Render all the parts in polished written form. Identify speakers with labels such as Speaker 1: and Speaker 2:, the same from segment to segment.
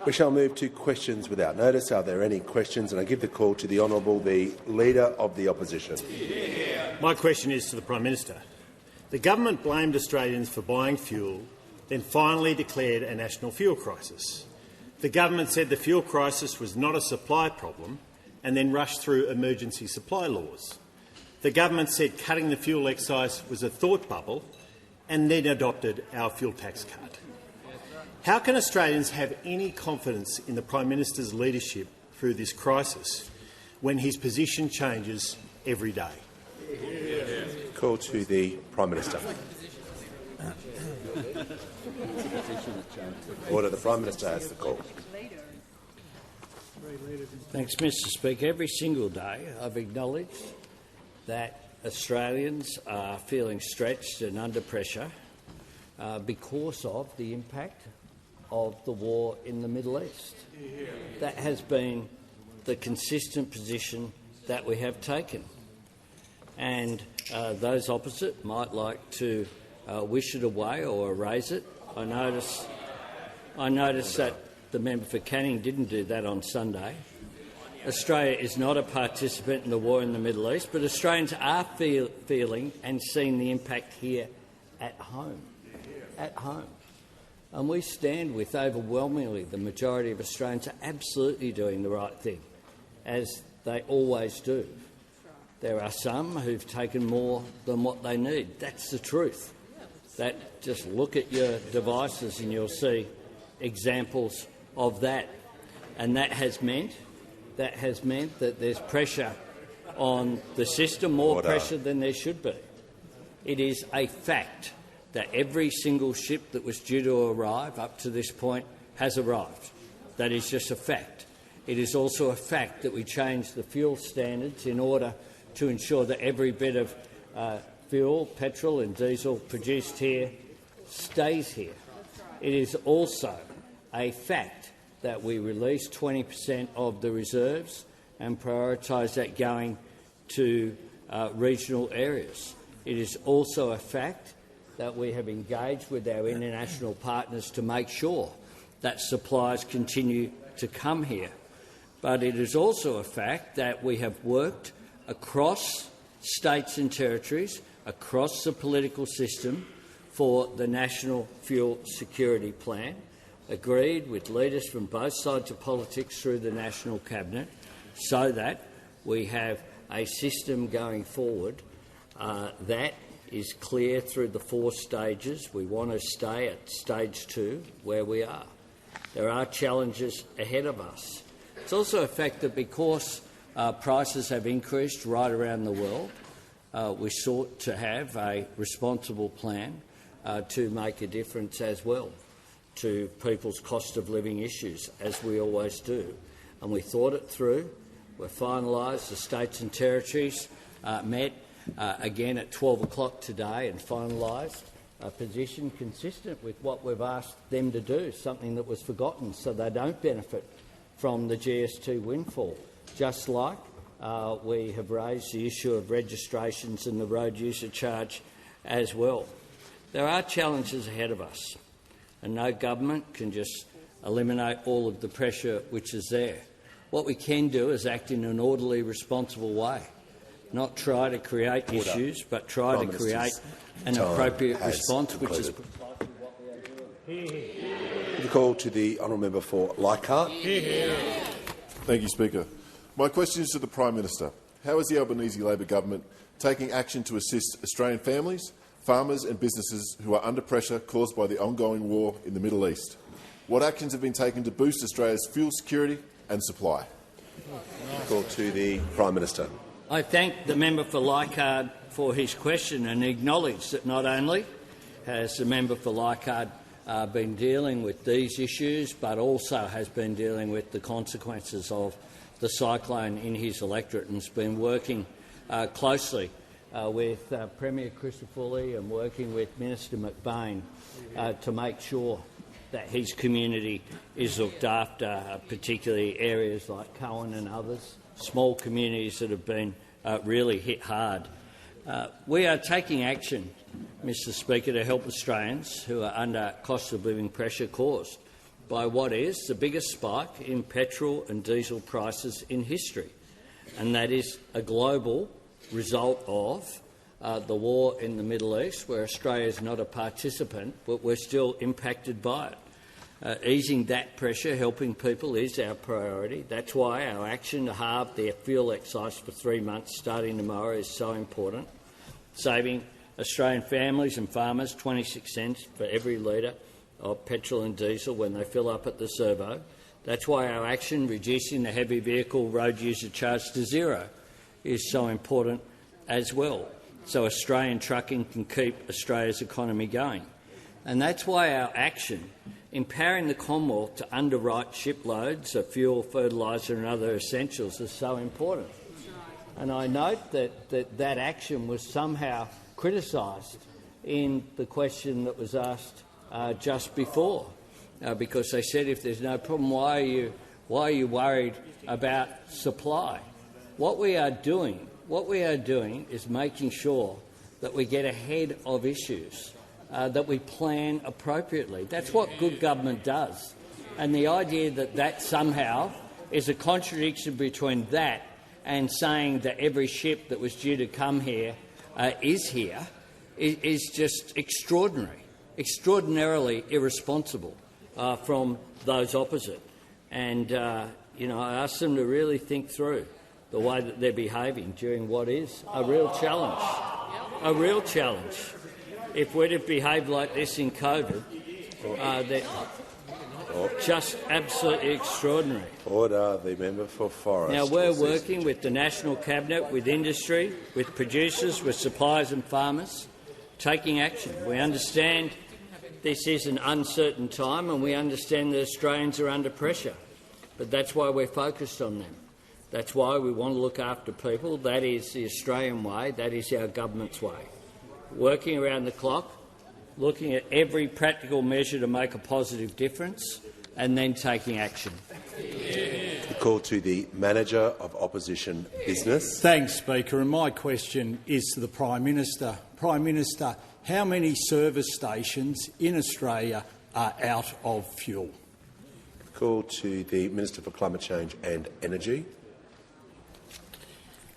Speaker 1: We shall move to questions without notice. Are there any questions? And I give the call to the Honourable the Leader of the Opposition.
Speaker 2: My question is to the Prime Minister. The government blamed Australians for buying fuel, then finally declared a national fuel crisis. The government said the fuel crisis was not a supply problem and then rushed through emergency supply laws. The government said cutting the fuel excise was a thought bubble and then adopted our fuel tax cut. How can Australians have any confidence in the Prime Minister's leadership through this crisis when his position changes every day?
Speaker 1: Call to the Prime Minister. Order. The Prime Minister has the call.
Speaker 3: Thanks, Mr Speaker. Every single day I've acknowledged that Australians are feeling stretched and under pressure because of the impact of the war in the Middle East. That has been the consistent position that we have taken. And those opposite might like to wish it away or erase it. I notice that the member for Canning didn't do that on Sunday. Australia is not a participant in the war in the Middle East, but Australians are feeling and seeing the impact here at home. At home. And we stand with overwhelmingly the majority of Australians are absolutely doing the right thing, as they always do. There are some who've taken more than what they need. That's the truth. Just look at your devices and you'll see examples of that. And that has meant that there's pressure on the system, more pressure than there should be. It is a fact that every single ship that was due to arrive up to this point has arrived. That is just a fact. It is also a fact that we changed the fuel standards in order to ensure that every bit of fuel, petrol and diesel produced here stays here. It is also a fact that we release 20% of the reserves and prioritise that going to regional areas. It is also a fact that we have engaged with our international partners to make sure that supplies continue to come here. But it is also a fact that we have worked across states and territories, across the political system, for the National Fuel Security Plan, agreed with leaders from both sides of politics through the National Cabinet, so that we have a system going forward that is clear through the 4 stages. We want to stay at stage 2, where we are. There are challenges ahead of us. It's also a fact that because prices have increased right around the world, we sought to have a responsible plan to make a difference as well to people's cost of living issues, as we always do. And we thought it through. We've finalised. The states and territories met again at 12 o'clock today and finalised a position consistent with what we've asked them to do, something that was forgotten, so they don't benefit from the GST windfall, just like we have raised the issue of registrations and the road user charge as well. There are challenges ahead of us, and no government can just eliminate all of the pressure which is there. What we can do is act in an orderly, responsible way, not try to create issues, but try to create an appropriate response, which is precisely what we are doing.
Speaker 1: The call to the honourable member for Leichhardt.
Speaker 4: Thank you, Speaker. My question is to the Prime Minister. How is the Albanese Labor government taking action to assist Australian families, farmers and businesses who are under pressure caused by the ongoing war in the Middle East? What actions have been taken to boost Australia's fuel security and supply?
Speaker 1: Call to the Prime Minister.
Speaker 3: I thank the member for Leichhardt for his question and acknowledge that not only has the member for Leichhardt been dealing with these issues, but also has been dealing with the consequences of the cyclone in his electorate and has been working closely with Premier Crisafulli and working with Minister McBain to make sure that his community is looked after, particularly areas like Cowan and others, small communities that have been really hit hard. We are taking action, Mr Speaker, to help Australians who are under cost of living pressure caused by what is the biggest spike in petrol and diesel prices in history, and that is a global result of the war in the Middle East, where Australia is not a participant, but we're still impacted by it. Easing that pressure, helping people, is our priority. That's why our action to halve their fuel excise for 3 months starting tomorrow is so important, saving Australian families and farmers 26 cents for every litre of petrol and diesel when they fill up at the servo. That's why our action reducing the heavy vehicle road user charge to zero is so important as well, so Australian trucking can keep Australia's economy going. And that's why our action empowering the Commonwealth to underwrite shiploads of fuel, fertiliser and other essentials is so important. And I note that action was somehow criticised in the question that was asked just before, because they said if there's no problem, why are you worried about supply? What we are doing is making sure that we get ahead of issues, that we plan appropriately. That's what good government does. And the idea that somehow is a contradiction between that and saying that every ship that was due to come here is here is just extraordinary, extraordinarily irresponsible from those opposite. And I ask them to really think through the way that they're behaving during what is a real challenge. A real challenge. If we'd have behaved like this in COVID, just absolutely extraordinary.
Speaker 1: Order. The member for Forrest.
Speaker 3: Now, we're working with the National Cabinet, with industry, with producers, with suppliers and farmers, taking action. We understand this is an uncertain time and we understand that Australians are under pressure, but that's why we're focused on them. That's why we want to look after people. That is the Australian way. That is our government's way. Working around the clock, looking at every practical measure to make a positive difference, and then taking action.
Speaker 1: The call to the Manager of Opposition Business.
Speaker 5: Thanks, Speaker. And my question is to the Prime Minister. Prime Minister, how many service stations in Australia are out of fuel?
Speaker 1: The call to the Minister for Climate Change and Energy.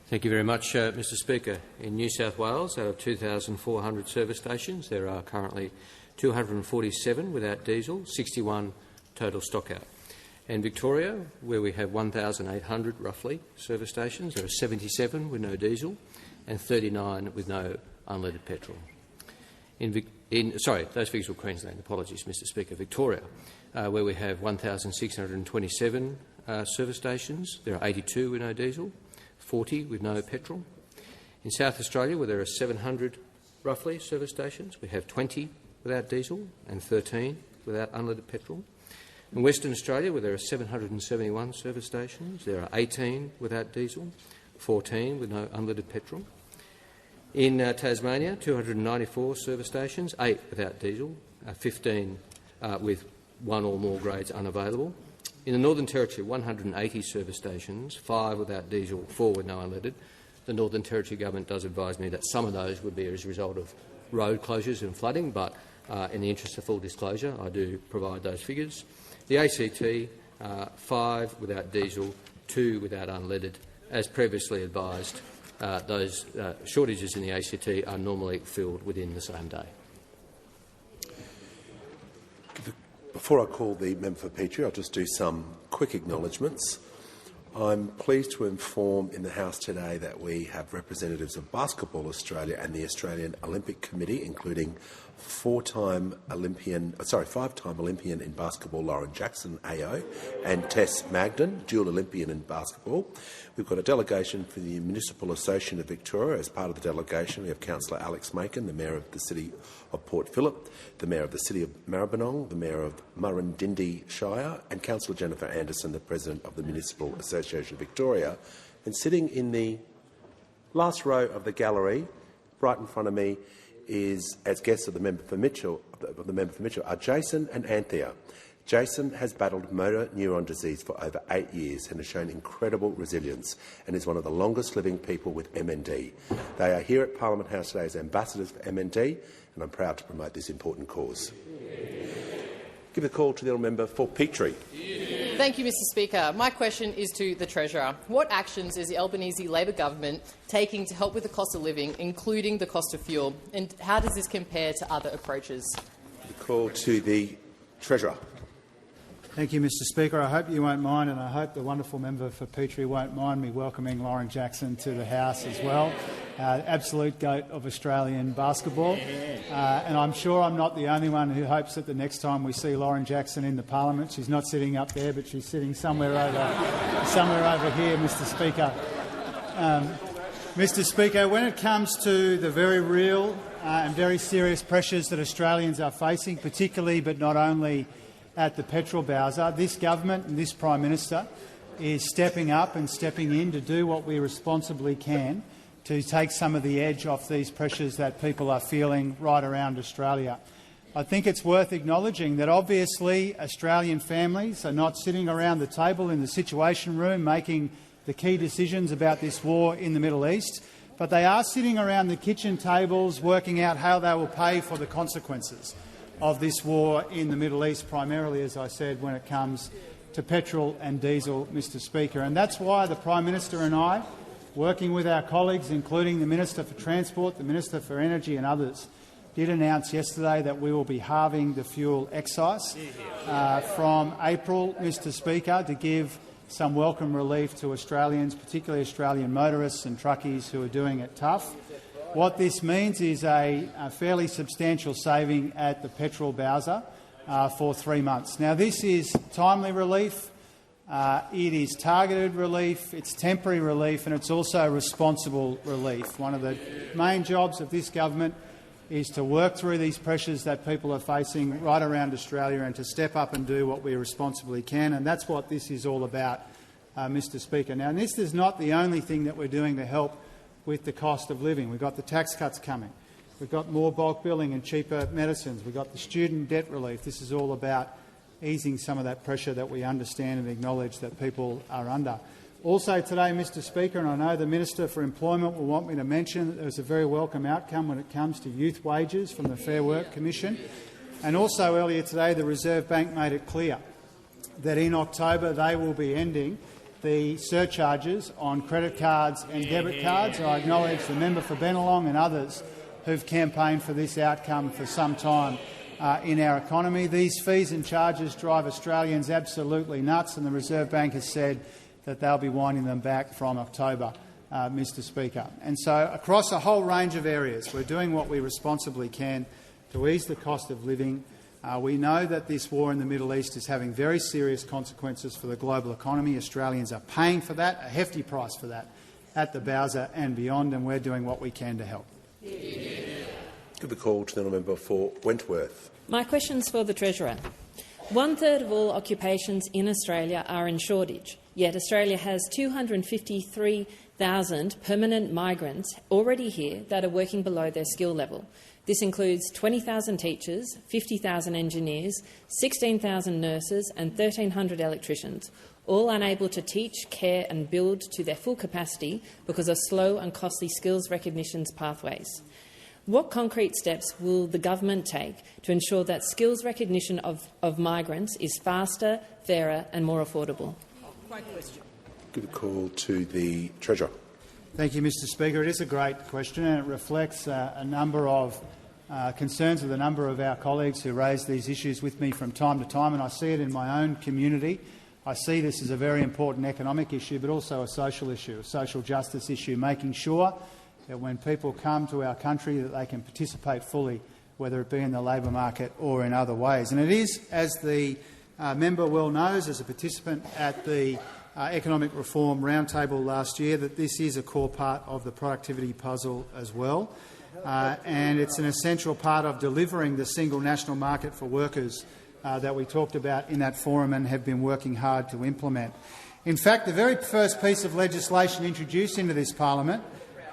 Speaker 6: Thank you very much, Mr Speaker. In New South Wales, out of 2,400 service stations, there are currently 247 without diesel, 61 total stockout. In Victoria, where we have 1,800 roughly service stations, there are 77 with no diesel and 39 with no unleaded petrol. Those figures were Queensland. Apologies, Mr Speaker. Victoria, where we have 1,627 service stations, there are 82 with no diesel, 40 with no petrol. In South Australia, where there are 700 roughly service stations, we have 20 without diesel and 13 without unleaded petrol. In Western Australia, where there are 771 service stations, there are 18 without diesel, 14 with no unleaded petrol. In Tasmania, 294 service stations, 8 without diesel, 15 with one or more grades unavailable. In the Northern Territory, 180 service stations, 5 without diesel, 4 with no unleaded. The Northern Territory government does advise me that some of those would be as a result of road closures and flooding, but in the interest of full disclosure, I do provide those figures. The ACT, 5 without diesel, 2 without unleaded. As previously advised, those shortages in the ACT are normally filled within the same day.
Speaker 1: Before I call the member for Petrie, I'll just do some quick acknowledgements. I'm pleased to inform in the House today that we have representatives of Basketball Australia and the Australian Olympic Committee, including five-time Olympian in basketball Lauren Jackson, AO, and Tess Magden, dual Olympian in basketball. We've got a delegation for the Municipal Association of Victoria. As part of the delegation, we have Councillor Alex Macon, the Mayor of the City of Port Phillip, the Mayor of the City of Maribyrnong, the Mayor of Murrumbidgee Shire, and Councillor Jennifer Anderson, the President of the Municipal Association of Victoria. And sitting in the last row of the gallery, right in front of me, is, as guests of the member for Mitchell, are Jason and Anthea. Jason has battled motor neuron disease for over 8 years and has shown incredible resilience and is one of the longest-living people with MND. They are here at Parliament House today as ambassadors for MND, and I'm proud to promote this important cause. Give the call to the honourable member for Petrie.
Speaker 7: Thank you, Mr Speaker. My question is to the Treasurer. What actions is the Albanese Labor government taking to help with the cost of living, including the cost of fuel, and how does this compare to other approaches?
Speaker 1: The call to the Treasurer.
Speaker 8: Thank you, Mr Speaker. I hope you won't mind, and I hope the wonderful member for Petrie won't mind me welcoming Lauren Jackson to the House as well. Absolute goat of Australian basketball. And I'm sure I'm not the only one who hopes that the next time we see Lauren Jackson in the Parliament, she's not sitting up there, but she's sitting somewhere over here, Mr Speaker. Mr Speaker, when it comes to the very real and very serious pressures that Australians are facing, particularly but not only at the petrol bowser, this government and this Prime Minister is stepping up and stepping in to do what we responsibly can to take some of the edge off these pressures that people are feeling right around Australia. I think it's worth acknowledging that obviously Australian families are not sitting around the table in the Situation Room making the key decisions about this war in the Middle East, but they are sitting around the kitchen tables working out how they will pay for the consequences of this war in the Middle East, primarily, as I said, when it comes to petrol and diesel, Mr Speaker. And that's why the Prime Minister and I, working with our colleagues, including the Minister for Transport, the Minister for Energy and others, did announce yesterday that we will be halving the fuel excise from April, Mr Speaker, to give some welcome relief to Australians, particularly Australian motorists and truckies who are doing it tough. What this means is a fairly substantial saving at the petrol bowser for 3 months. Now, this is timely relief, it is targeted relief, it's temporary relief, and it's also responsible relief. One of the main jobs of this government is to work through these pressures that people are facing right around Australia and to step up and do what we responsibly can, and that's what this is all about, Mr Speaker. Now, this is not the only thing that we're doing to help with the cost of living. We've got the tax cuts coming. We've got more bulk billing and cheaper medicines. We've got the student debt relief. This is all about easing some of that pressure that we understand and acknowledge that people are under. Also today, Mr Speaker, and I know the Minister for Employment will want me to mention that there was a very welcome outcome when it comes to youth wages from the Fair Work Commission. And also earlier today, the Reserve Bank made it clear that in October they will be ending the surcharges on credit cards and debit cards. I acknowledge the member for Bennelong and others who've campaigned for this outcome for some time in our economy. These fees and charges drive Australians absolutely nuts, and the Reserve Bank has said that they'll be winding them back from October, Mr Speaker. And so across a whole range of areas, we're doing what we responsibly can to ease the cost of living. We know that this war in the Middle East is having very serious consequences for the global economy. Australians are paying for that, a hefty price for that, at the bowser and beyond, and we're doing what we can to help.
Speaker 1: Give the call to the honourable member for Wentworth.
Speaker 9: My question's for the Treasurer. 1/3 of all occupations in Australia are in shortage, yet Australia has 253,000 permanent migrants already here that are working below their skill level. This includes 20,000 teachers, 50,000 engineers, 16,000 nurses and 1,300 electricians, all unable to teach, care and build to their full capacity because of slow and costly skills recognition pathways. What concrete steps will the government take to ensure that skills recognition of migrants is faster, fairer and more affordable?
Speaker 1: Give the call to the Treasurer.
Speaker 8: Thank you, Mr Speaker. It is a great question, and it reflects a number of concerns of a number of our colleagues who raise these issues with me from time to time, and I see it in my own community. I see this as a very important economic issue, but also a social issue, a social justice issue, making sure that when people come to our country that they can participate fully, whether it be in the labour market or in other ways. And it is, as the member well knows, as a participant at the Economic Reform Roundtable last year, that this is a core part of the productivity puzzle as well. And it's an essential part of delivering the single national market for workers that we talked about in that forum and have been working hard to implement. In fact, the very first piece of legislation introduced into this parliament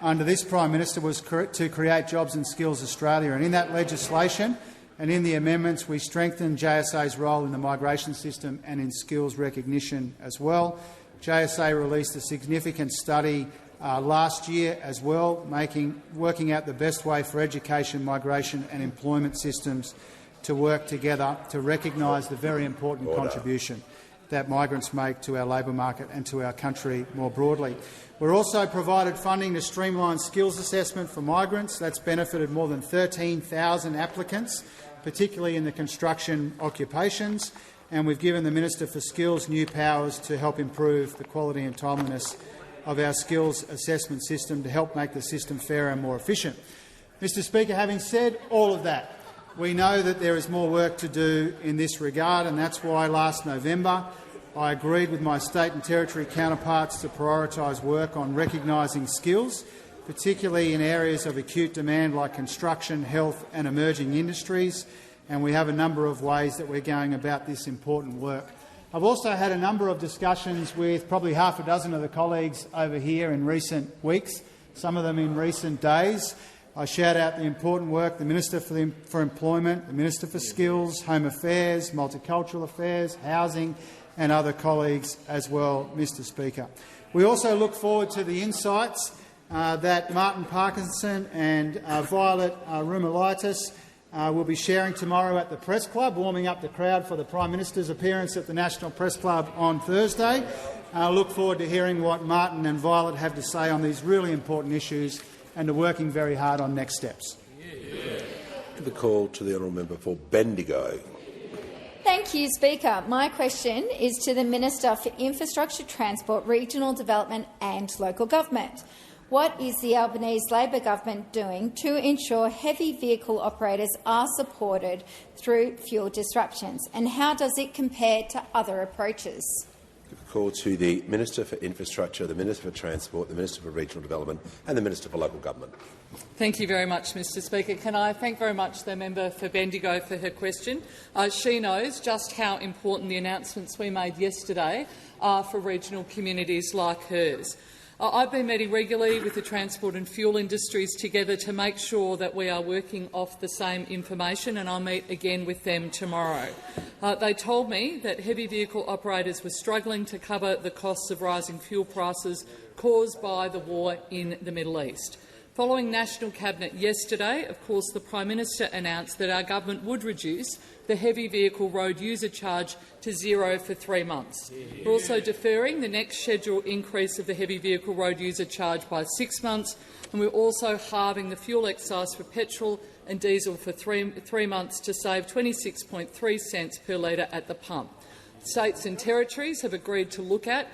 Speaker 8: under this Prime Minister was to create Jobs and Skills Australia. And in that legislation and in the amendments, we strengthened JSA's role in the migration system and in skills recognition as well. JSA released a significant study last year as well, working out the best way for education, migration and employment systems to work together to recognise the very important contribution that migrants make to our labour market and to our country more broadly. We're also provided funding to streamline skills assessment for migrants. That's benefited more than 13,000 applicants, particularly in the construction occupations, and we've given the Minister for Skills new powers to help improve the quality and timeliness of our skills assessment system to help make the system fairer and more efficient. Mr Speaker, having said all of that, we know that there is more work to do in this regard, and that's why last November I agreed with my state and territory counterparts to prioritise work on recognising skills, particularly in areas of acute demand like construction, health and emerging industries, and we have a number of ways that we're going about this important work. I've also had a number of discussions with probably half a dozen of the colleagues over here in recent weeks, some of them in recent days. I shout out the important work the Minister for Employment, the Minister for Skills, Home Affairs, Multicultural Affairs, Housing and other colleagues as well, Mr Speaker. We also look forward to the insights that Martin Parkinson and Violet Rumulaitis will be sharing tomorrow at the Press Club, warming up the crowd for the Prime Minister's appearance at the National Press Club on Thursday. I look forward to hearing what Martin and Violet have to say on these really important issues and to working very hard on next steps.
Speaker 1: The call to the honourable member for Bendigo.
Speaker 10: Thank you, Speaker. My question is to the Minister for Infrastructure, Transport, Regional Development and Local Government. What is the Albanese Labor Government doing to ensure heavy vehicle operators are supported through fuel disruptions, and how does it compare to other approaches?
Speaker 1: Call to the Minister for Infrastructure, the Minister for Transport, the Minister for Regional Development and the Minister for Local Government.
Speaker 11: Thank you very much, Mr Speaker. Can I thank very much the member for Bendigo for her question. She knows just how important the announcements we made yesterday are for regional communities like hers. I've been meeting regularly with the transport and fuel industries together to make sure that we are working off the same information, and I'll meet again with them tomorrow. They told me that heavy vehicle operators were struggling to cover the costs of rising fuel prices caused by the war in the Middle East. Following National Cabinet yesterday, of course, the Prime Minister announced that our government would reduce the heavy vehicle road user charge to zero for 3 months. We're also deferring the next scheduled increase of the heavy vehicle road user charge by 6 months, and we're also halving the fuel excise for petrol and diesel for three months to save 26.3 cents per litre at the pump. States and territories have agreed to look at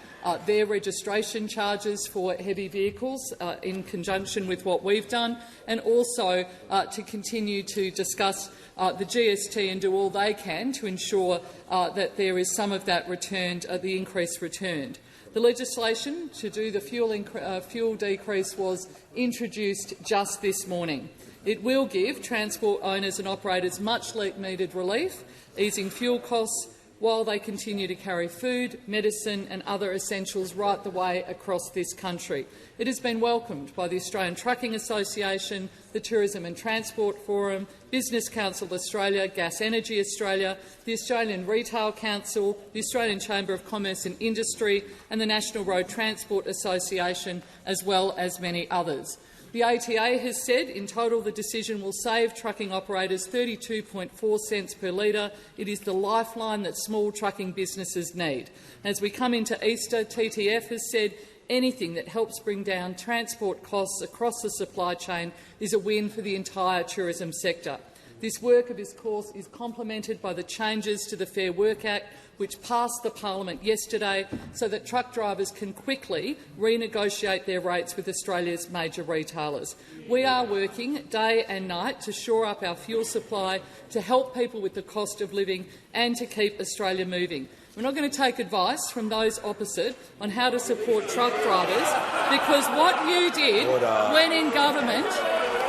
Speaker 11: their registration charges for heavy vehicles in conjunction with what we've done, and also to continue to discuss the GST and do all they can to ensure that there is some of that returned, the increase returned. The legislation to do the fuel decrease was introduced just this morning. It will give transport owners and operators much-needed relief, easing fuel costs, while they continue to carry food, medicine and other essentials right the way across this country. It has been welcomed by the Australian Trucking Association, the Tourism and Transport Forum, Business Council Australia, Gas Energy Australia, the Australian Retail Council, the Australian Chamber of Commerce and Industry and the National Road Transport Association, as well as many others. The ATA has said in total the decision will save trucking operators 32.4 cents per litre. It is the lifeline that small trucking businesses need. As we come into Easter, TTF has said anything that helps bring down transport costs across the supply chain is a win for the entire tourism sector. This work, of course, is complemented by the changes to the Fair Work Act, which passed the Parliament yesterday, so that truck drivers can quickly renegotiate their rates with Australia's major retailers. We are working day and night to shore up our fuel supply, to help people with the cost of living and to keep Australia moving. We're not going to take advice from those opposite on how to support truck drivers, because what you did when in government,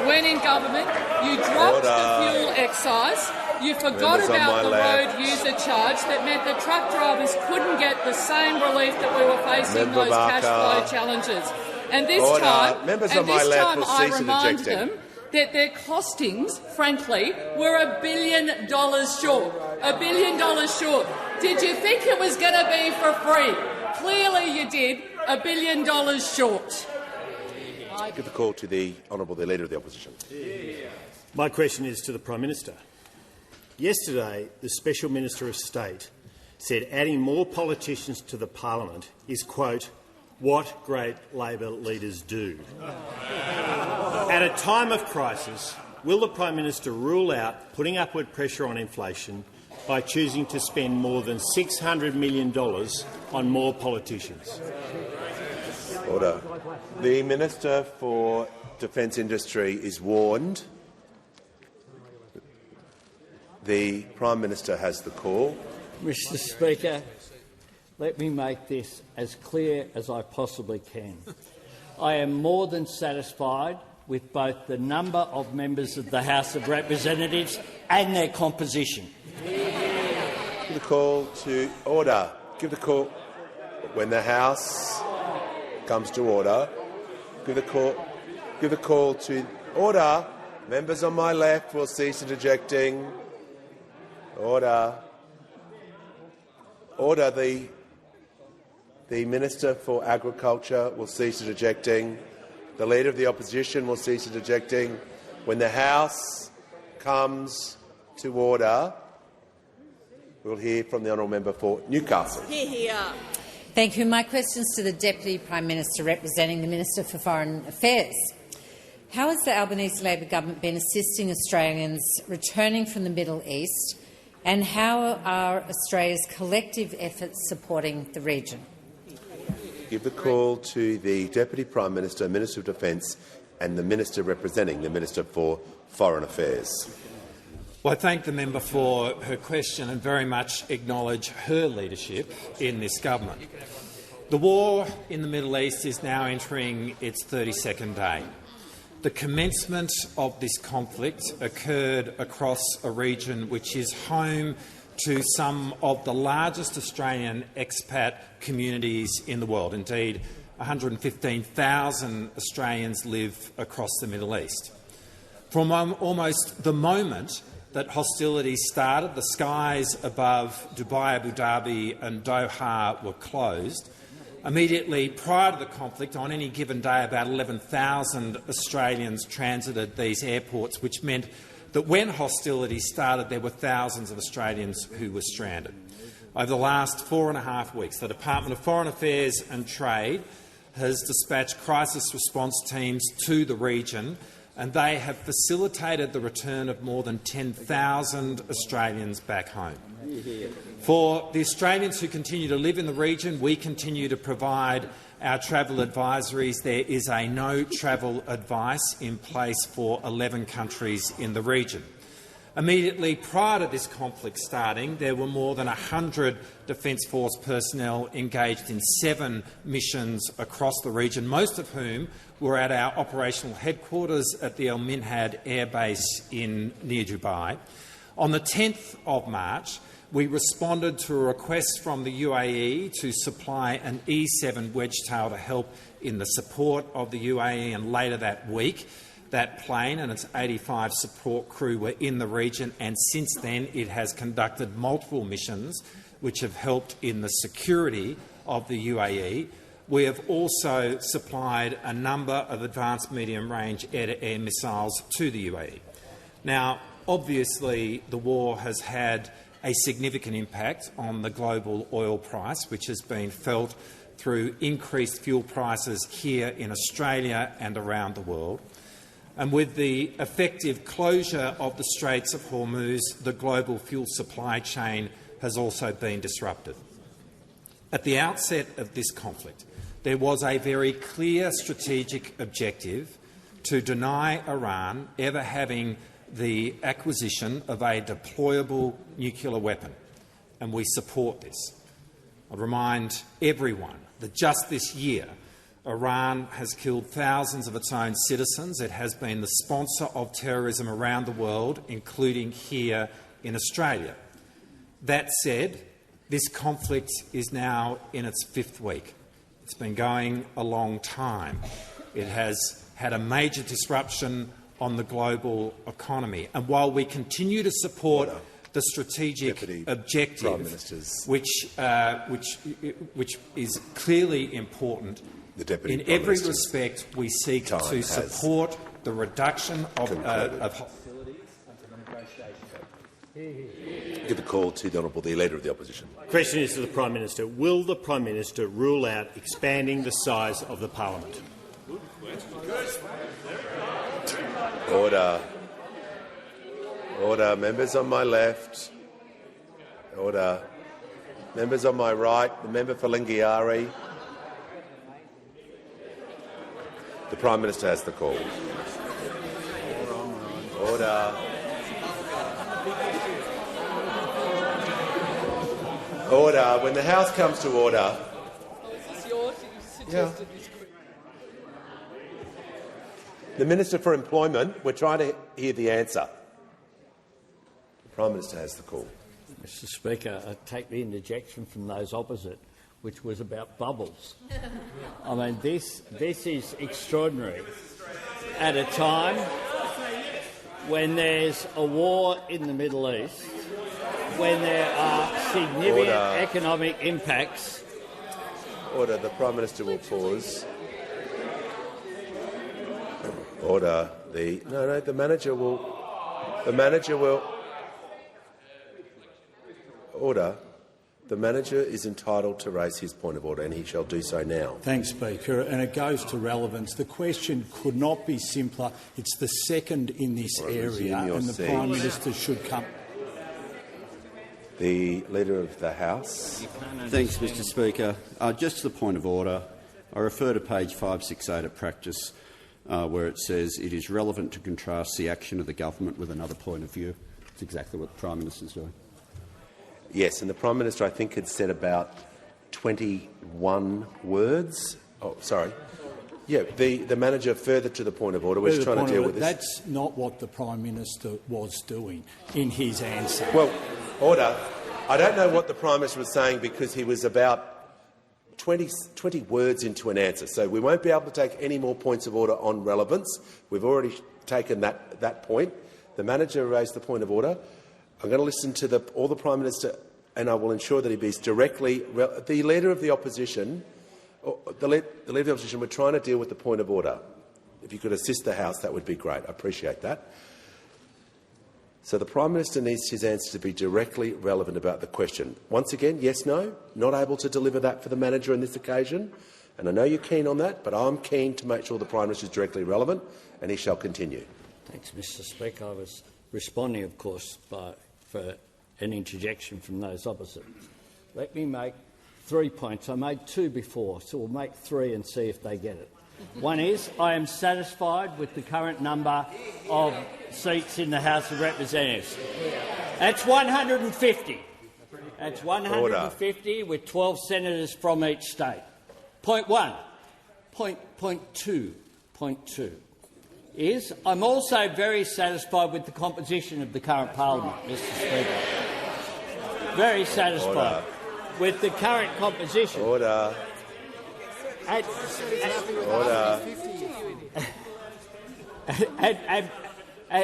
Speaker 11: you dropped the fuel excise. You forgot about the road user charge that meant that truck drivers couldn't get the same relief that we were facing those cash flow challenges. And this time I remind them that their costings, frankly, were $1 billion short. $1 billion short. Did you think it was going to be for free? Clearly you did. $1 billion short.
Speaker 1: Give the call to the Honourable the Leader of the Opposition.
Speaker 2: My question is to the Prime Minister. Yesterday, the Special Minister of State said adding more politicians to the parliament is, quote, what great Labor leaders do. At a time of crisis, will the Prime Minister rule out putting upward pressure on inflation by choosing to spend more than $600 million on more politicians?
Speaker 1: Order. The Minister for Defence Industry is warned. The Prime Minister has the call.
Speaker 3: Mr. Speaker, let me make this as clear as I possibly can. I am more than satisfied with both the number of members of the House of Representatives and their composition.
Speaker 1: Give the call to order. Give the call when the House comes to order. Give the call to order. Members on my left will cease interjecting. Order. Order. The Minister for Agriculture will cease interjecting. The Leader of the Opposition will cease interjecting. When the House comes to order, we'll hear from the honourable member for Newcastle.
Speaker 12: Thank you. My question is to the Deputy Prime Minister representing the Minister for Foreign Affairs. How has the Albanese Labor government been assisting Australians returning from the Middle East, and how are Australia's collective efforts supporting the region?
Speaker 1: Give the call to the Deputy Prime Minister, Minister of Defence and the Minister representing the Minister for Foreign Affairs.
Speaker 13: Well, I thank the member for her question and very much acknowledge her leadership in this government. The war in the Middle East is now entering its 32nd day. The commencement of this conflict occurred across a region which is home to some of the largest Australian expat communities in the world. Indeed, 115,000 Australians live across the Middle East. From almost the moment that hostilities started, the skies above Dubai, Abu Dhabi and Doha were closed. Immediately prior to the conflict, on any given day, about 11,000 Australians transited these airports, which meant that when hostilities started, there were thousands of Australians who were stranded. Over the last 4.5 weeks, the Department of Foreign Affairs and Trade has dispatched crisis response teams to the region, and they have facilitated the return of more than 10,000 Australians back home. For the Australians who continue to live in the region, we continue to provide our travel advisories. There is a no-travel advice in place for 11 countries in the region. Immediately prior to this conflict starting, there were more than 100 Defence Force personnel engaged in 7 missions across the region, most of whom were at our operational headquarters at the Al Minhad Air Base near Dubai. On the 10th of March, we responded to a request from the UAE to supply an E-7 Wedgetail to help in the support of the UAE, and later that week that plane and its 85 support crew were in the region, and since then it has conducted multiple missions which have helped in the security of the UAE. We have also supplied a number of advanced medium-range air-to-air missiles to the UAE. Now, obviously, the war has had a significant impact on the global oil price, which has been felt through increased fuel prices here in Australia and around the world. And with the effective closure of the Straits of Hormuz, the global fuel supply chain has also been disrupted. At the outset of this conflict, there was a very clear strategic objective to deny Iran ever having the acquisition of a deployable nuclear weapon, and we support this. I remind everyone that just this year, Iran has killed thousands of its own citizens. It has been the sponsor of terrorism around the world, including here in Australia. That said, this conflict is now in its 5th week. It's been going a long time. It has had a major disruption on the global economy. And while we continue to support the strategic objective, which is clearly important, in every respect we seek to support the reduction of hostilities and to the negotiation.
Speaker 1: Give the call to the Leader of the Opposition.
Speaker 2: Question is to the Prime Minister. Will the Prime Minister rule out expanding the size of the parliament?
Speaker 1: Order. Order. Members on my left. Order. Members on my right. The member for Lingiari. The Prime Minister has the call. Order. Order. When the House comes to order. Yeah. The Minister for Employment, we're trying to hear the answer. The Prime Minister has the call.
Speaker 3: Mr Speaker, I take the interjection from those opposite, which was about bubbles. I mean, this is extraordinary. At a time when there's a war in the Middle East, when there are significant economic impacts.
Speaker 1: Order. The Prime Minister will pause. Order. The manager will. The manager will. Order. The manager is entitled to raise his point of order, and he shall do so now.
Speaker 5: Thanks, Speaker. And it goes to relevance. The question could not be simpler. It's the second in this area, and the Prime Minister should come.
Speaker 1: The Leader of the House.
Speaker 14: Thanks, Mr Speaker. Just to the point of order, I refer to page 568 of practice, where it says it is relevant to contrast the action of the government with another point of view. It's exactly what the Prime Minister is doing.
Speaker 1: Yes, and the Prime Minister, I think, had said about 21 words. Oh, sorry. Yeah, the manager, further to the point of order, we're trying to deal with this.
Speaker 5: That's not what the Prime Minister was doing in his answer.
Speaker 1: Well, order. I don't know what the Prime Minister was saying because he was about 20 words into an answer. So we won't be able to take any more points of order on relevance. We've already taken that point. The manager raised the point of order. I'm going to listen to all the Prime Minister, and I will ensure that he be directly the Leader of the Opposition. The Leader of the Opposition, we're trying to deal with the point of order. If you could assist the House, that would be great. I appreciate that. So the Prime Minister needs his answer to be directly relevant about the question. Once again, yes, no, not able to deliver that for the manager on this occasion. And I know you're keen on that, but I'm keen to make sure the Prime Minister is directly relevant, and he shall continue.
Speaker 3: Thanks, Mr Speaker. I was responding, of course, for an interjection from those opposite. Let me make 3 points. I made 2 before, so we'll make 3 and see if they get it. One is, I am satisfied with the current number of seats in the House of Representatives. That's 150. That's 150 Order. With 12 senators from each state. Point 1. Point two is I'm also very satisfied with the composition of the current parliament, Mr Speaker. Very satisfied with the current composition.
Speaker 1: Order. Order.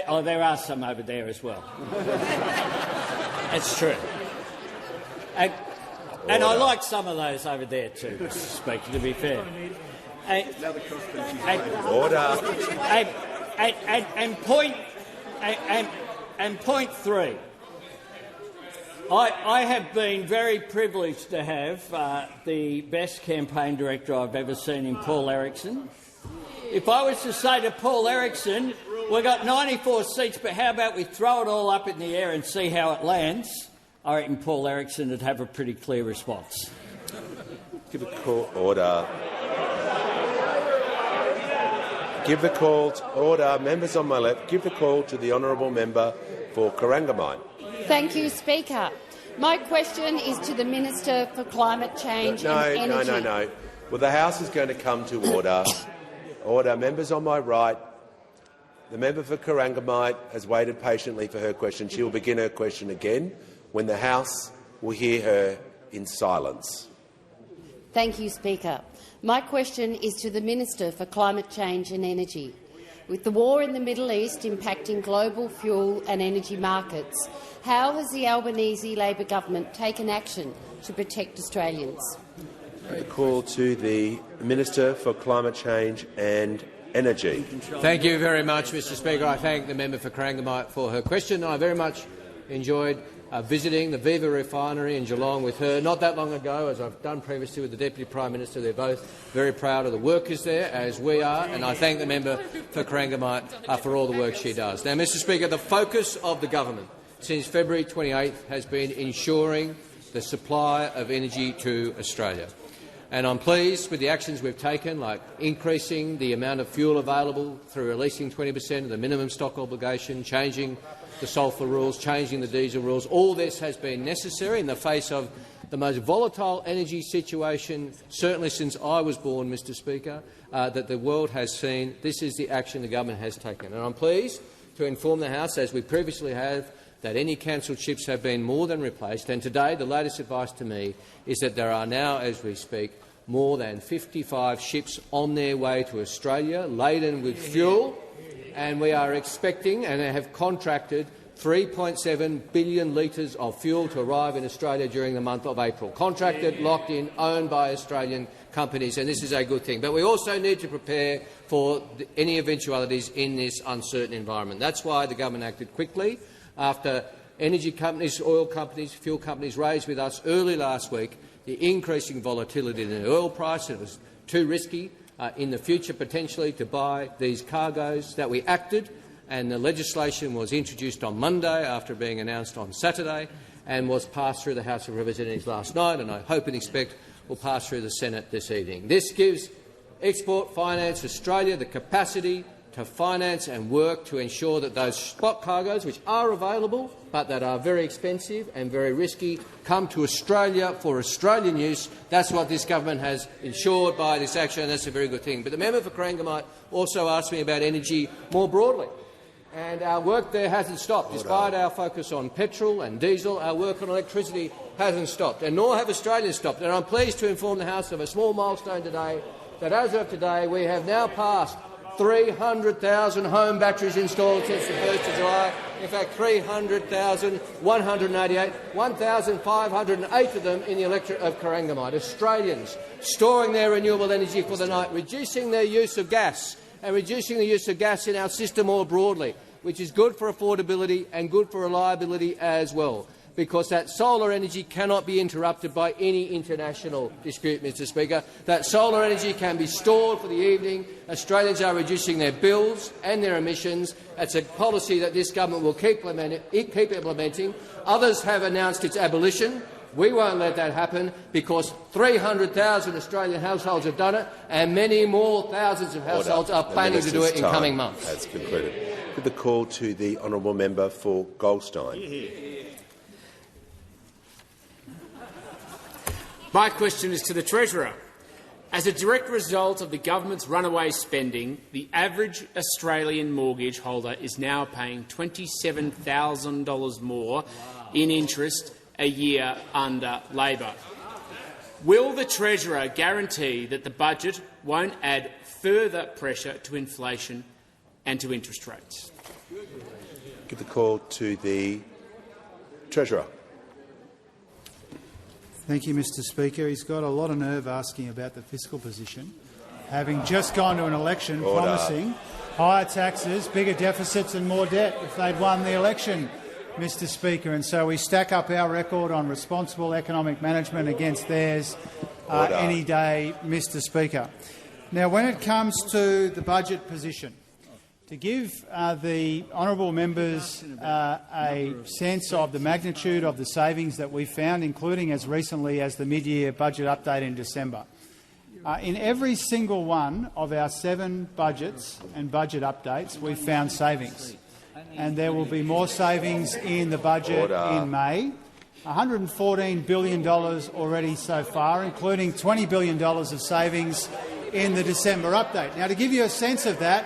Speaker 3: Oh, there are some over there as well. That's true. And I like some of those over there too, Mr Speaker, to be fair.
Speaker 1: Order.
Speaker 3: And point 3. I have been very privileged to have the best campaign director I've ever seen in Paul Erickson. If I was to say to Paul Erickson, we've got 94 seats, but how about we throw it all up in the air and see how it lands, I reckon Paul Erickson would have a pretty clear response.
Speaker 1: Give a call. Order. Give the call to order. Members on my left, give the call to the honourable member for Corangamine.
Speaker 15: Thank you, Speaker. My question is to the Minister for Climate Change and Energy.
Speaker 1: No. Well, the House is going to come to order. Order. Members on my right. The member for Corangamite has waited patiently for her question. She will begin her question again when the House will hear her in silence.
Speaker 15: Thank you, Speaker. My question is to the Minister for Climate Change and Energy. With the war in the Middle East impacting global fuel and energy markets, how has the Albanese Labor government taken action to protect Australians?
Speaker 1: A call to the Minister for Climate Change and Energy.
Speaker 6: Thank you very much, Mr Speaker. I thank the member for Corangamite for her question. I very much enjoyed visiting the Viva refinery in Geelong with her not that long ago, as I've done previously with the Deputy Prime Minister. They're both very proud of the workers there, as we are, and I thank the member for Corangamite for all the work she does. Now, Mr Speaker, the focus of the government since February 28th has been ensuring the supply of energy to Australia. And I'm pleased with the actions we've taken, like increasing the amount of fuel available through releasing 20% of the minimum stock obligation, changing the sulphur rules, changing the diesel rules. All this has been necessary in the face of the most volatile energy situation, certainly since I was born, Mr Speaker, that the world has seen. This is the action the government has taken. And I'm pleased to inform the House, as we previously have, that any cancelled ships have been more than replaced. And today the latest advice to me is that there are now, as we speak, more than 55 ships on their way to Australia laden with fuel, and we are expecting and have contracted 3.7 billion litres of fuel to arrive in Australia during the month of April. Contracted, locked in, owned by Australian companies, and this is a good thing. But we also need to prepare for any eventualities in this uncertain environment. That's why the government acted quickly after energy companies, oil companies, fuel companies raised with us early last week the increasing volatility in the oil price. It was too risky in the future potentially to buy these cargoes, that we acted, and the legislation was introduced on Monday after being announced on Saturday and was passed through the House of Representatives last night, and I hope and expect will pass through the Senate this evening. This gives Export Finance Australia the capacity to finance and work to ensure that those spot cargoes, which are available but that are very expensive and very risky, come to Australia for Australian use. That's what this government has ensured by this action, and that's a very good thing. But the member for Corangamite also asked me about energy more broadly. And our work there hasn't stopped. Despite our focus on petrol and diesel, our work on electricity hasn't stopped, and nor have Australians stopped. And I'm pleased to inform the House of a small milestone today, that as of today we have now passed 300,000 home batteries installed since the 1st of July. In fact, 300,188, 1,508 of them in the electorate of Corangamite. Australians storing their renewable energy for the night, reducing their use of gas and reducing the use of gas in our system more broadly, which is good for affordability and good for reliability as well, because that solar energy cannot be interrupted by any international dispute, Mr Speaker. That solar energy can be stored for the evening. Australians are reducing their bills and their emissions. That's a policy that this government will keep implementing. Others have announced its abolition. We won't let that happen, because 300,000 Australian households have done it, and many more thousands of households are planning to do it in coming months.
Speaker 1: That's concluded. With the call to the honourable member for Goldstein.
Speaker 16: My question is to the Treasurer. As a direct result of the government's runaway spending, the average Australian mortgage holder is now paying $27,000 more in interest a year under Labor. Will the Treasurer guarantee that the budget won't add further pressure to inflation and to interest rates?
Speaker 1: Give the call to the Treasurer.
Speaker 8: Thank you, Mr Speaker. He's got a lot of nerve asking about the fiscal position, having just gone to an election promising higher taxes, bigger deficits and more debt if they'd won the election, Mr Speaker. And so we stack up our record on responsible economic management against theirs any day, Mr Speaker. Now, when it comes to the budget position, to give the honourable members a sense of the magnitude of the savings that we found, including as recently as the mid-year budget update in December. In every single one of our 7 budgets and budget updates, we've found savings. And there will be more savings in the budget in May. $114 billion already so far, including $20 billion of savings in the December update. Now, to give you a sense of that,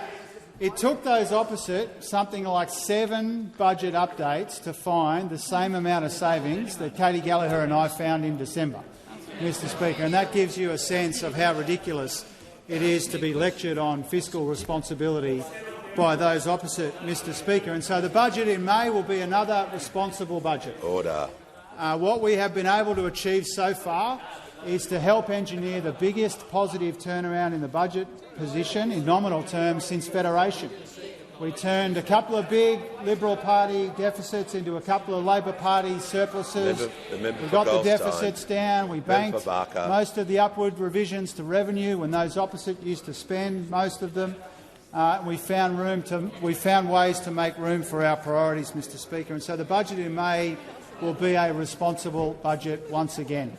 Speaker 8: it took those opposite something like 7 budget updates to find the same amount of savings that Katie Gallagher and I found in December, Mr Speaker. And that gives you a sense of how ridiculous it is to be lectured on fiscal responsibility by those opposite, Mr Speaker. And so the budget in May will be another responsible budget.
Speaker 1: Order.
Speaker 8: What we have been able to achieve so far is to help engineer the biggest positive turnaround in the budget position in nominal terms since Federation. We turned a couple of big Liberal Party deficits into a couple of Labor Party surpluses. We got the deficits down. We banked most of the upward revisions to revenue when those opposite used to spend most of them. We found ways to make room for our priorities, Mr. Speaker, and so the budget in May will be a responsible budget once again.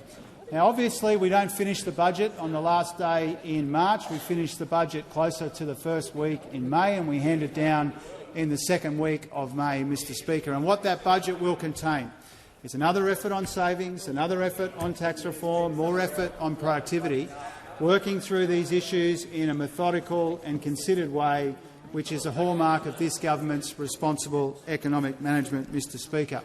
Speaker 8: Now, obviously, we don't finish the budget on the last day in March. We finish the budget closer to the first week in May, and we hand it down in the second week of May, Mr. Speaker. And what that budget will contain is another effort on savings, another effort on tax reform, more effort on productivity, working through these issues in a methodical and considered way, which is a hallmark of this government's responsible economic management, Mr. Speaker.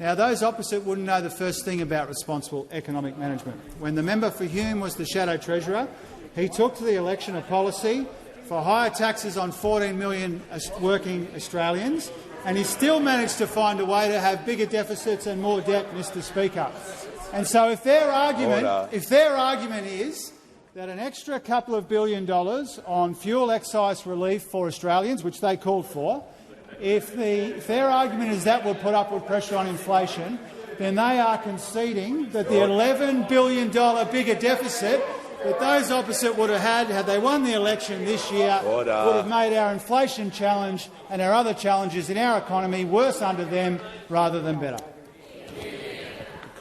Speaker 8: Now, those opposite wouldn't know the first thing about responsible economic management. When the member for Hume was the Shadow Treasurer, he took to the election a policy for higher taxes on 14 million working Australians, and he still managed to find a way to have bigger deficits and more debt, Mr. Speaker. And so if their argument is that an extra couple of $1 billion on fuel excise relief for Australians, which they called for, if their argument is that will put upward pressure on inflation, then they are conceding that the $11 billion bigger deficit that those opposite would have had they won the election this year would have made our inflation challenge and our other challenges in our economy worse under them rather than better.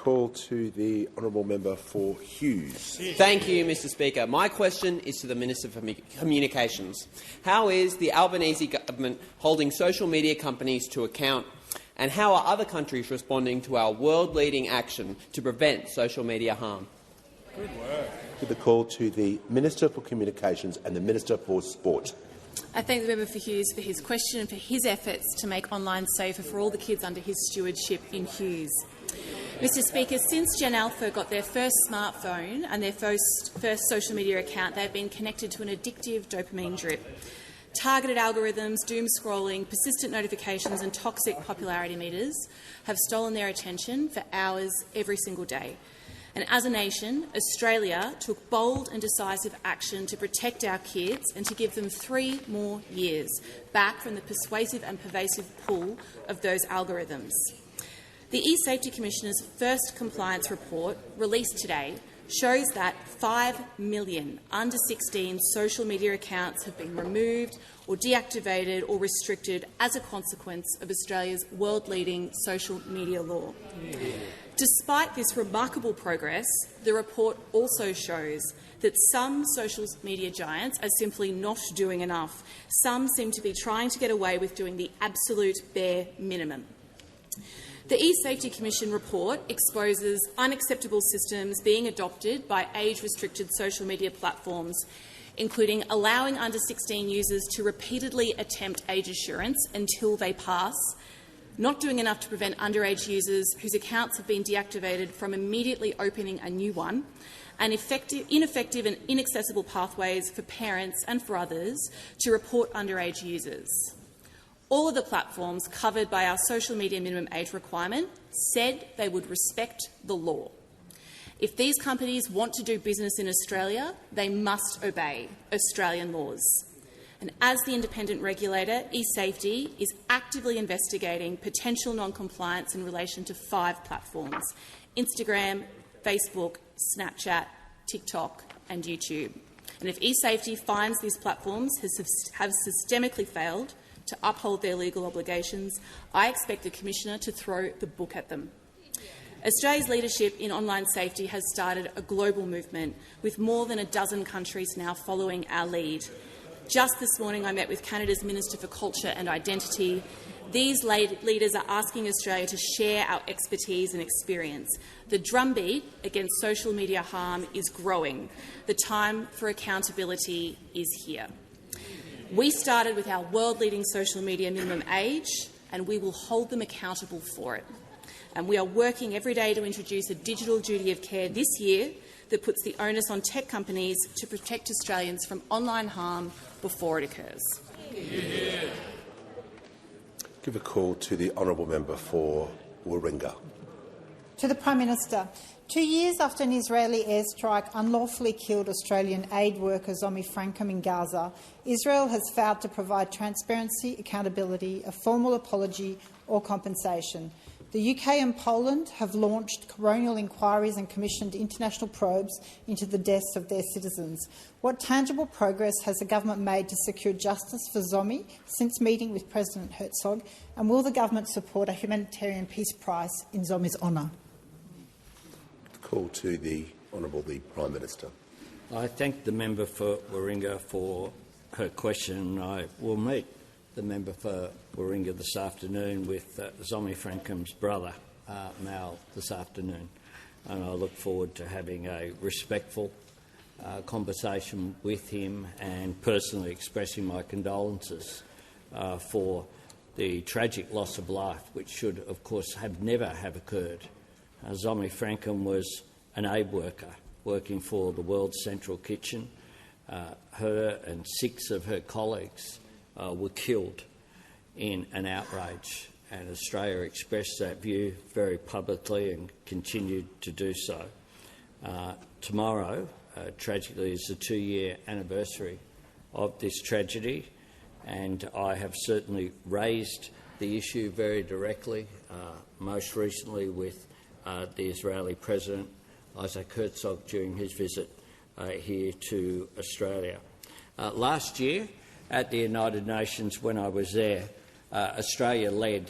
Speaker 1: Call to the honourable member for Hughes.
Speaker 17: Thank you, Mr. Speaker. My question is to the Minister for Communications. How is the Albanese government holding social media companies to account, and how are other countries responding to our world-leading action to prevent social media harm?
Speaker 1: Good work. Give the call to the Minister for Communications and the Minister for Sport.
Speaker 18: I thank the member for Hughes for his question and for his efforts to make online safer for all the kids under his stewardship in Hughes. Mr. Speaker, since Gen Alpha got their first smartphone and their first social media account, they have been connected to an addictive dopamine drip. Targeted algorithms, doom scrolling, persistent notifications and toxic popularity meters have stolen their attention for hours every single day. And as a nation, Australia took bold and decisive action to protect our kids and to give them 3 more years back from the persuasive and pervasive pull of those algorithms. The eSafety Commissioner's first compliance report, released today, shows that 5 million under-16 social media accounts have been removed or deactivated or restricted as a consequence of Australia's world-leading social media law. Despite this remarkable progress, the report also shows that some social media giants are simply not doing enough. Some seem to be trying to get away with doing the absolute bare minimum. The eSafety Commission report exposes unacceptable systems being adopted by age-restricted social media platforms, including allowing under-16 users to repeatedly attempt age assurance until they pass, not doing enough to prevent underage users whose accounts have been deactivated from immediately opening a new one, and ineffective and inaccessible pathways for parents and for others to report underage users. All of the platforms covered by our social media minimum age requirement said they would respect the law. If these companies want to do business in Australia, they must obey Australian laws. And as the independent regulator, eSafety is actively investigating potential non-compliance in relation to 5 platforms: Instagram, Facebook, Snapchat, TikTok and YouTube. And if eSafety finds these platforms have systemically failed to uphold their legal obligations, I expect the Commissioner to throw the book at them. Australia's leadership in online safety has started a global movement, with more than a dozen countries now following our lead. Just this morning I met with Canada's Minister for Culture and Identity. These leaders are asking Australia to share our expertise and experience. The drumbeat against social media harm is growing. The time for accountability is here. We started with our world-leading social media minimum age, and we will hold them accountable for it. And we are working every day to introduce a digital duty of care this year that puts the onus on tech companies to protect Australians from online harm before it occurs.
Speaker 1: Give a call to the honourable member for Warringah.
Speaker 19: To the Prime Minister. 2 years after an Israeli airstrike unlawfully killed Australian aid worker Zomi Francom in Gaza, Israel has failed to provide transparency, accountability, a formal apology or compensation. The UK and Poland have launched coronial inquiries and commissioned international probes into the deaths of their citizens. What tangible progress has the government made to secure justice for Zomi since meeting with President Herzog, and will the government support a humanitarian peace prize in Zomi's honour?
Speaker 1: Call to the Honourable the Prime Minister.
Speaker 3: I thank the member for Warringah for her question. I will meet the member for Warringah this afternoon with Zomi Francom's brother, Mal, this afternoon, and I look forward to having a respectful conversation with him and personally expressing my condolences for the tragic loss of life, which should, of course, never have occurred. Zomi Francom was an aid worker working for the World Central Kitchen. Her and 6 of her colleagues were killed in an outrage, and Australia expressed that view very publicly and continued to do so. Tomorrow, tragically, is the 2-year anniversary of this tragedy, and I have certainly raised the issue very directly, most recently with the Israeli President Isaac Herzog during his visit here to Australia. Last year at the United Nations, when I was there, Australia led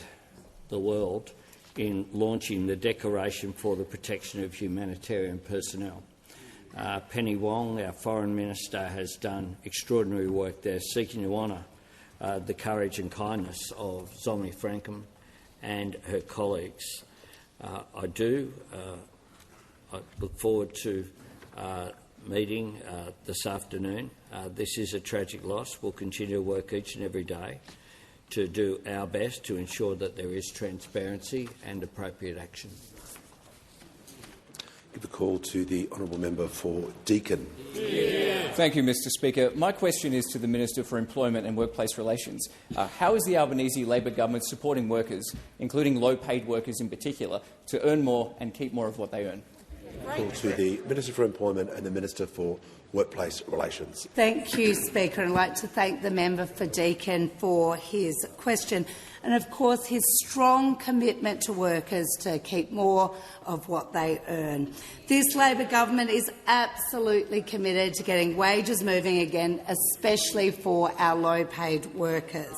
Speaker 3: the world in launching the Declaration for the Protection of Humanitarian Personnel. Penny Wong, our Foreign Minister, has done extraordinary work there, seeking to honour the courage and kindness of Zomi Francom and her colleagues. I look forward to meeting this afternoon. This is a tragic loss. We'll continue to work each and every day to do our best to ensure that there is transparency and appropriate action.
Speaker 1: Give the call to the Honourable Member for Deakin.
Speaker 20: Thank you, Mr Speaker. My question is to the Minister for Employment and Workplace Relations. How is the Albanese Labor government supporting workers, including low-paid workers in particular, to earn more and keep more of what they earn?
Speaker 1: Call to the Minister for Employment and the Minister for Workplace Relations.
Speaker 21: Thank you, Speaker. I'd like to thank the member for Deakin for his question and, of course, his strong commitment to workers to keep more of what they earn. This Labor government is absolutely committed to getting wages moving again, especially for our low-paid workers.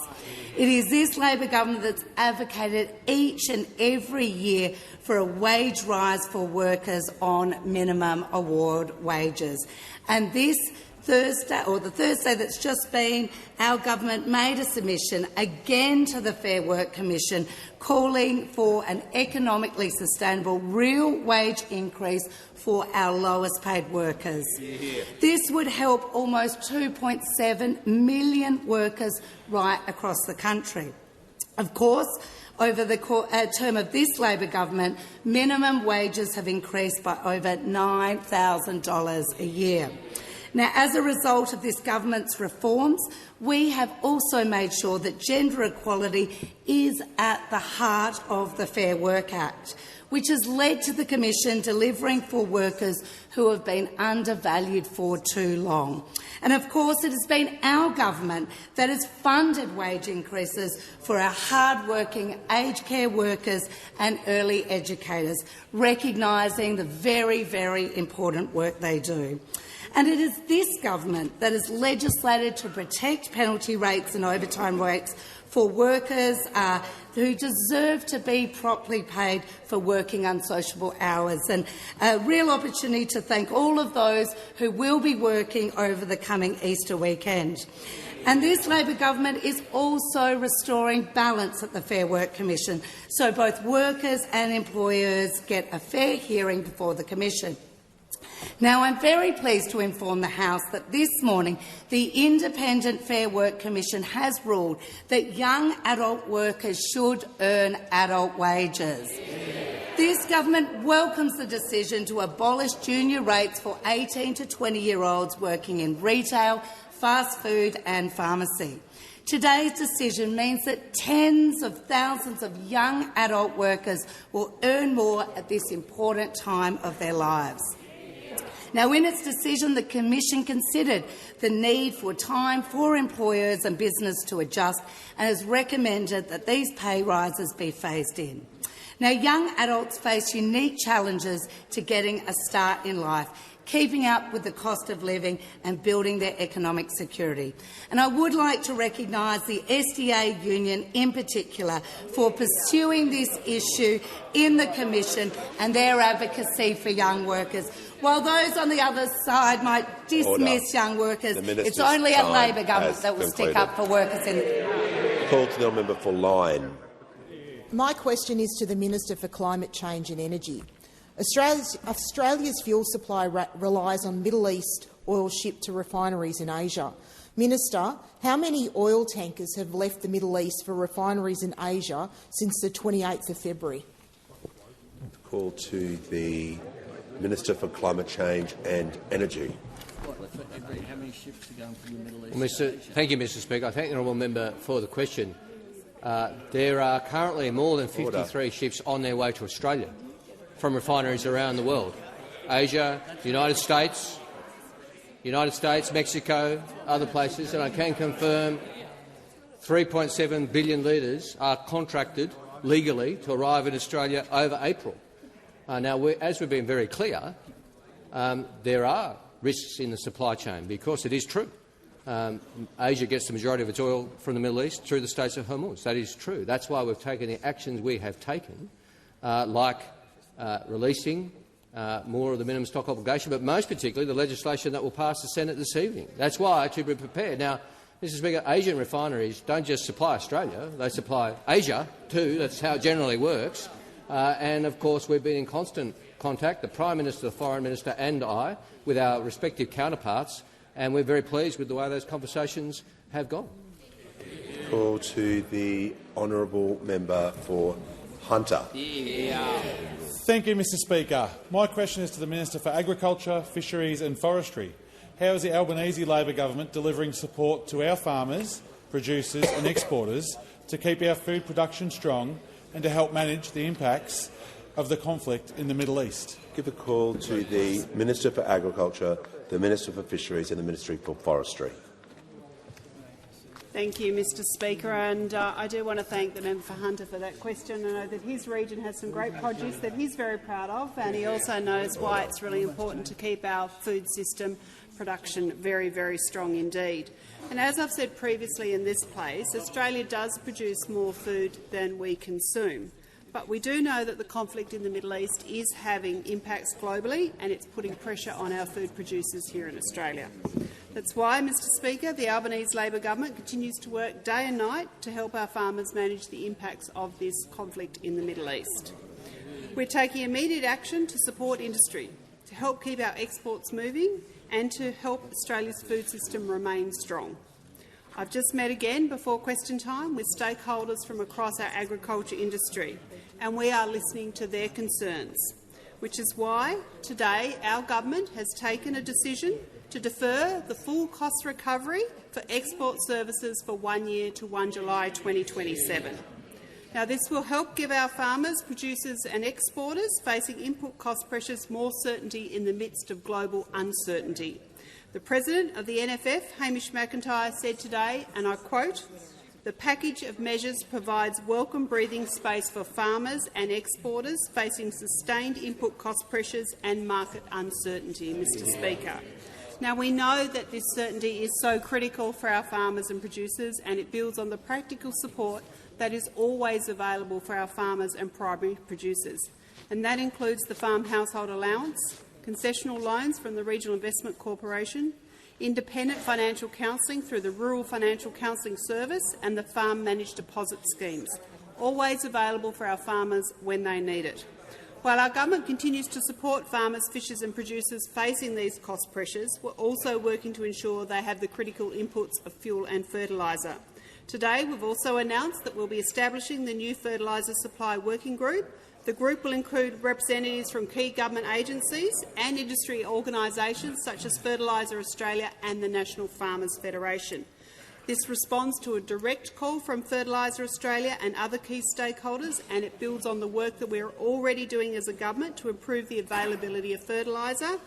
Speaker 21: It is this Labor government that's advocated each and every year for a wage rise for workers on minimum award wages. And this Thursday, or the Thursday that's just been, our government made a submission again to the Fair Work Commission calling for an economically sustainable real wage increase for our lowest paid workers. This would help almost 2.7 million workers right across the country. Of course, over the term of this Labor government, minimum wages have increased by over $9,000 a year. Now, as a result of this government's reforms, we have also made sure that gender equality is at the heart of the Fair Work Act, which has led to the Commission delivering for workers who have been undervalued for too long. And, of course, it has been our government that has funded wage increases for our hard-working aged care workers and early educators, recognising the very, very important work they do. And it is this government that has legislated to protect penalty rates and overtime rates for workers who deserve to be properly paid for working unsociable hours. And a real opportunity to thank all of those who will be working over the coming Easter weekend. And this Labor government is also restoring balance at the Fair Work Commission, so both workers and employers get a fair hearing before the Commission. Now, I'm very pleased to inform the House that this morning the Independent Fair Work Commission has ruled that young adult workers should earn adult wages. This government welcomes the decision to abolish junior rates for 18 to 20-year-olds working in retail, fast food and pharmacy. Today's decision means that tens of thousands of young adult workers will earn more at this important time of their lives. Now, in its decision, the Commission considered the need for time for employers and business to adjust and has recommended that these pay rises be phased in. Now, young adults face unique challenges to getting a start in life, keeping up with the cost of living and building their economic security. And I would like to recognise the SDA Union in particular for pursuing this issue in the Commission and their advocacy for young workers. While those on the other side might dismiss young workers, it's only a Labor government that will stick up for workers in the...
Speaker 1: Call to the member for Lyne.
Speaker 4: My question is to the Minister for Climate Change and Energy. Australia's fuel supply relies on Middle East oil shipped to refineries in Asia. Minister, how many oil tankers have left the Middle East for refineries in Asia since the 28th of February?
Speaker 1: Call to the Minister for Climate Change and Energy.
Speaker 3: How many ships are going from the Middle East?
Speaker 6: Thank you, Mr Speaker. I thank the honourable member for the question. There are currently more than 53 ships on their way to Australia from refineries around the world. Asia, the United States, Mexico, other places, and I can confirm 3.7 billion litres are contracted legally to arrive in Australia over April. Now, as we've been very clear, there are risks in the supply chain because it is true. Asia gets the majority of its oil from the Middle East through the Straits of Hormuz. That is true. That's why we've taken the actions we have taken, like releasing more of the minimum stock obligation, but most particularly the legislation that will pass the Senate this evening. That's why to be prepared. Now, Mr Speaker, Asian refineries don't just supply Australia, they supply Asia too. That's how it generally works. And, of course, we've been in constant contact, the Prime Minister, the Foreign Minister and I, with our respective counterparts, and we're very pleased with the way those conversations have gone.
Speaker 1: Call to the honourable member for Hunter.
Speaker 22: Thank you, Mr Speaker. My question is to the Minister for Agriculture, Fisheries and Forestry. How is the Albanese Labor government delivering support to our farmers, producers and exporters to keep our food production strong and to help manage the impacts of the conflict in the Middle East?
Speaker 1: Give a call to the Minister for Agriculture, the Minister for Fisheries and the Ministry for Forestry.
Speaker 23: Thank you, Mr Speaker, and I do want to thank the member for Hunter for that question. I know that his region has some great produce that he's very proud of, and he also knows why it's really important to keep our food system production very, very strong indeed. And as I've said previously in this place, Australia does produce more food than we consume. But we do know that the conflict in the Middle East is having impacts globally, and it's putting pressure on our food producers here in Australia. That's why, Mr Speaker, the Albanese Labor government continues to work day and night to help our farmers manage the impacts of this conflict in the Middle East. We're taking immediate action to support industry, to help keep our exports moving and to help Australia's food system remain strong. I've just met again before question time with stakeholders from across our agriculture industry, and we are listening to their concerns, which is why today our government has taken a decision to defer the full cost recovery for export services for 1 year to 1 July 2027. Now, this will help give our farmers, producers and exporters facing input cost pressures more certainty in the midst of global uncertainty. The President of the NFF, Hamish McIntyre, said today, and I quote, "The package of measures provides welcome breathing space for farmers and exporters facing sustained input cost pressures and market uncertainty." Mr Speaker. Now, we know that this certainty is so critical for our farmers and producers, and it builds on the practical support that is always available for our farmers and primary producers. And that includes the Farm Household Allowance, concessional loans from the Regional Investment Corporation, independent financial counselling through the Rural Financial Counselling Service and the Farm Managed Deposit Schemes, always available for our farmers when they need it. While our government continues to support farmers, fishers and producers facing these cost pressures, we're also working to ensure they have the critical inputs of fuel and fertiliser. Today, we've also announced that we'll be establishing the new Fertiliser Supply Working Group. The group will include representatives from key government agencies and industry organisations such as Fertiliser Australia and the National Farmers Federation. This responds to a direct call from Fertiliser Australia and other key stakeholders, and it builds on the work that we are already doing as a government to improve the availability of fertiliser,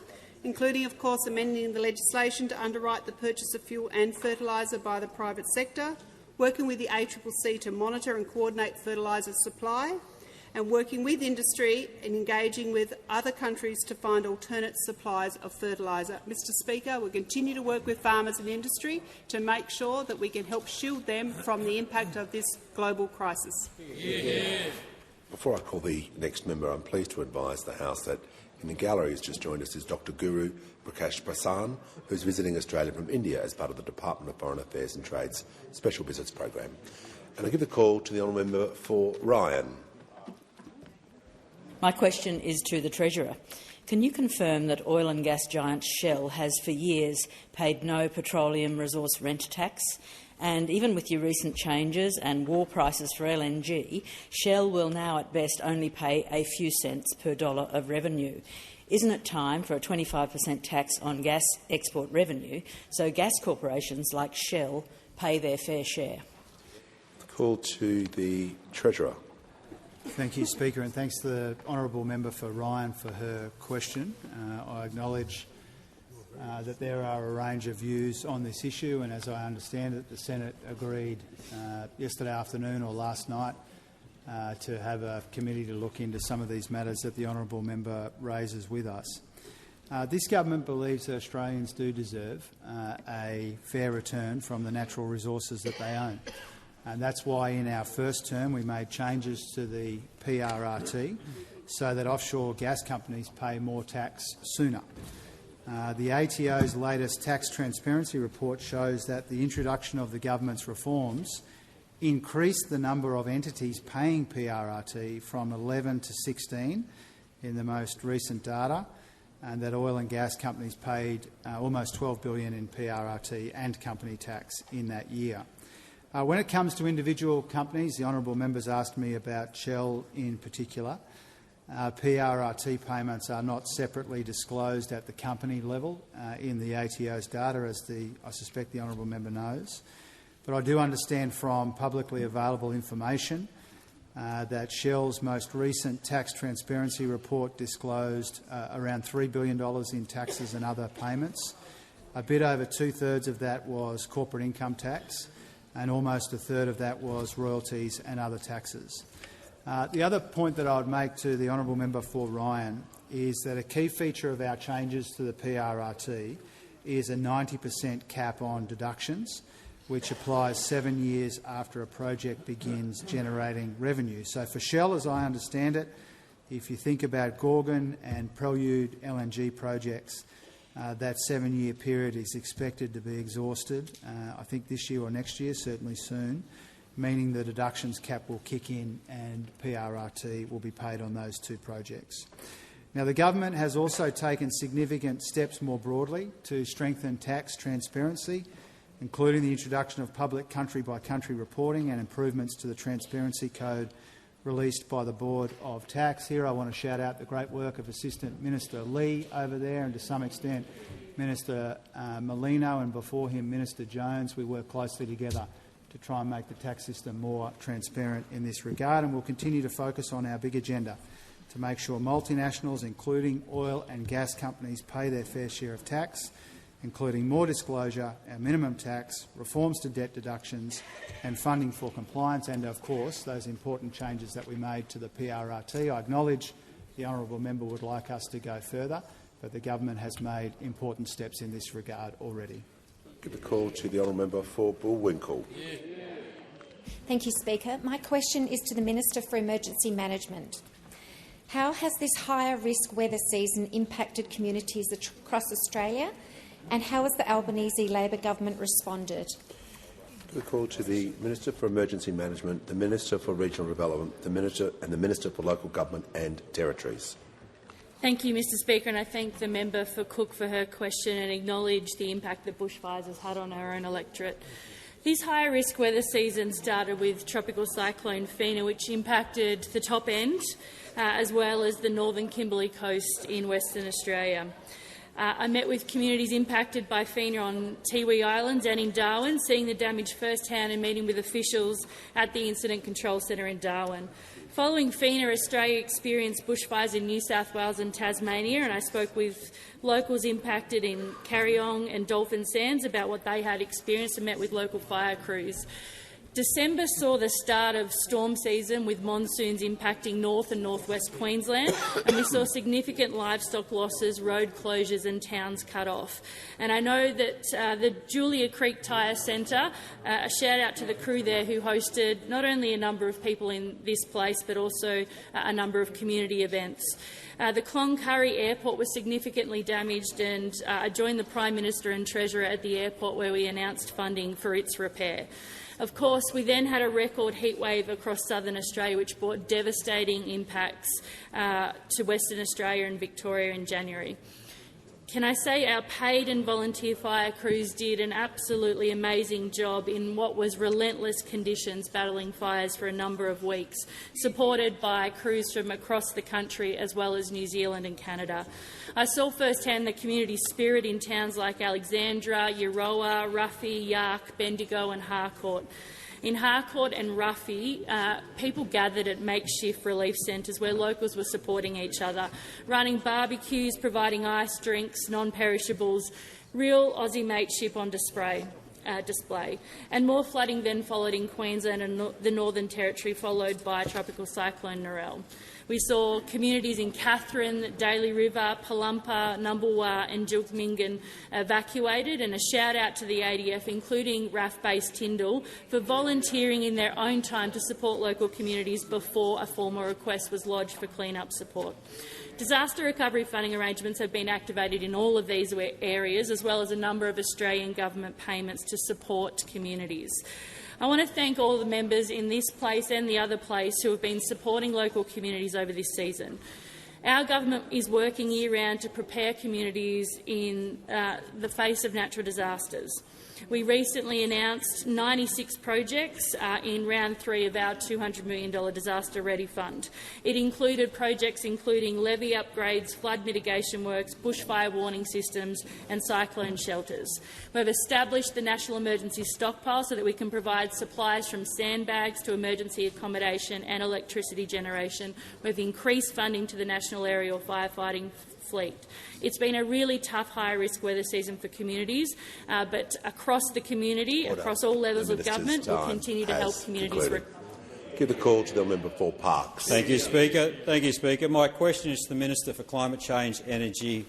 Speaker 23: including, of course, amending the legislation to underwrite the purchase of fuel and fertiliser by the private sector, working with the ACCC to monitor and coordinate fertiliser supply, and working with industry and engaging with other countries to find alternate supplies of fertiliser. Mr Speaker, we continue to work with farmers and industry to make sure that we can help shield them from the impact of this global crisis.
Speaker 1: Before I call the next member, I'm pleased to advise the House that in the gallery has just joined us is Dr Guru Prakash Prasan, who's visiting Australia from India as part of the Department of Foreign Affairs and Trade's Special Visits Program. And I give the call to the honourable member for Ryan.
Speaker 7: My question is to the Treasurer. Can you confirm that oil and gas giant Shell has for years paid no petroleum resource rent tax? And even with your recent changes and war prices for LNG, Shell will now at best only pay a few cents per dollar of revenue. Isn't it time for a 25% tax on gas export revenue so gas corporations like Shell pay their fair share?
Speaker 1: Call to the Treasurer.
Speaker 8: Thank you, Speaker, and thanks to the honourable member for Ryan for her question. I acknowledge that there are a range of views on this issue, and as I understand it, the Senate agreed yesterday afternoon or last night to have a committee to look into some of these matters that the honourable member raises with us. This government believes that Australians do deserve a fair return from the natural resources that they own. And that's why in our first term we made changes to the PRRT so that offshore gas companies pay more tax sooner. The ATO's latest tax transparency report shows that the introduction of the government's reforms increased the number of entities paying PRRT from 11 to 16 in the most recent data, and that oil and gas companies paid almost $12 billion in PRRT and company tax in that year. When it comes to individual companies, the honourable members asked me about Shell in particular. PRRT payments are not separately disclosed at the company level in the ATO's data, as I suspect the honourable member knows. But I do understand from publicly available information that Shell's most recent tax transparency report disclosed around $3 billion in taxes and other payments. A bit over two-thirds of that was corporate income tax, and almost a third of that was royalties and other taxes. The other point that I would make to the honourable member for Ryan is that a key feature of our changes to the PRRT is a 90% cap on deductions, which applies 7 years after a project begins generating revenue. So for Shell, as I understand it, if you think about Gorgon and Prelude LNG projects, that 7-year period is expected to be exhausted, I think this year or next year, certainly soon, meaning the deductions cap will kick in and PRRT will be paid on those two projects. Now, the government has also taken significant steps more broadly to strengthen tax transparency, including the introduction of public country-by-country reporting and improvements to the Transparency Code released by the Board of Tax. Here I want to shout out the great work of Assistant Minister Lee over there, and to some extent Minister Molino, and before him Minister Jones. We work closely together to try and make the tax system more transparent in this regard, and we'll continue to focus on our big agenda to make sure multinationals, including oil and gas companies, pay their fair share of tax, including more disclosure, our minimum tax, reforms to debt deductions and funding for compliance, and, of course, those important changes that we made to the PRRT. I acknowledge the honourable member would like us to go further, but the government has made important steps in this regard already.
Speaker 1: Give the call to the honourable member for Bullwinkle.
Speaker 9: Thank you, Speaker. My question is to the Minister for Emergency Management. How has this higher risk weather season impacted communities across Australia, and how has the Albanese Labor government responded?
Speaker 1: The call to the Minister for Emergency Management, the Minister for Regional Development, the Minister for Local Government and Territories.
Speaker 10: Thank you, Mr Speaker, and I thank the member for Cook for her question and acknowledge the impact that bushfires has had on our own electorate. This higher-risk weather season started with Tropical Cyclone Fina, which impacted the top end, as well as the northern Kimberley coast in Western Australia. I met with communities impacted by FINA on Tiwi Islands and in Darwin, seeing the damage firsthand and meeting with officials at the Incident Control Centre in Darwin. Following FINA, Australia experienced bushfires in New South Wales and Tasmania, and I spoke with locals impacted in Carryong and Dolphin Sands about what they had experienced and met with local fire crews. December saw the start of storm season, with monsoons impacting north and northwest Queensland, and we saw significant livestock losses, road closures and towns cut off. And I know that the Julia Creek Tyre Centre, a shout-out to the crew there who hosted not only a number of people in this place but also a number of community events. The Cloncurry Airport was significantly damaged, and I joined the Prime Minister and Treasurer at the airport where we announced funding for its repair. Of course, we then had a record heatwave across southern Australia, which brought devastating impacts to Western Australia and Victoria in January. Can I say our paid and volunteer fire crews did an absolutely amazing job in what was relentless conditions, battling fires for a number of weeks, supported by crews from across the country as well as New Zealand and Canada. I saw firsthand the community spirit in towns like Alexandra, Euroa, Ruffy, Yark, Bendigo and Harcourt. In Harcourt and Ruffy, people gathered at makeshift relief centres where locals were supporting each other, running barbecues, providing ice drinks, non-perishables, real Aussie mateship on display. And more flooding then followed in Queensland and the Northern Territory, followed by Tropical Cyclone Narelle. We saw communities in Katherine, Daly River, Palumpa, Numbulwar and Jilkmingan evacuated, and a shout-out to the ADF, including RAF-based Tyndall, for volunteering in their own time to support local communities before a formal request was lodged for clean-up support. Disaster recovery funding arrangements have been activated in all of these areas, as well as a number of Australian government payments to support communities. I want to thank all the members in this place and the other place who have been supporting local communities over this season. Our government is working year-round to prepare communities in the face of natural disasters. We recently announced 96 projects in round 3 of our $200 million Disaster Ready Fund. It included projects including levee upgrades, flood mitigation works, bushfire warning systems and cyclone shelters. We've established the National Emergency Stockpile so that we can provide supplies from sandbags to emergency accommodation and electricity generation. We've increased funding to the National Aerial Firefighting Fleet. It's been a really tough high-risk weather season for communities, but across the community, across all levels of government, we'll continue to help communities.
Speaker 1: Give the call to the member for Parkes.
Speaker 11: Thank you, Speaker. Thank you, Speaker. My question is to the Minister for Climate Change, Energy,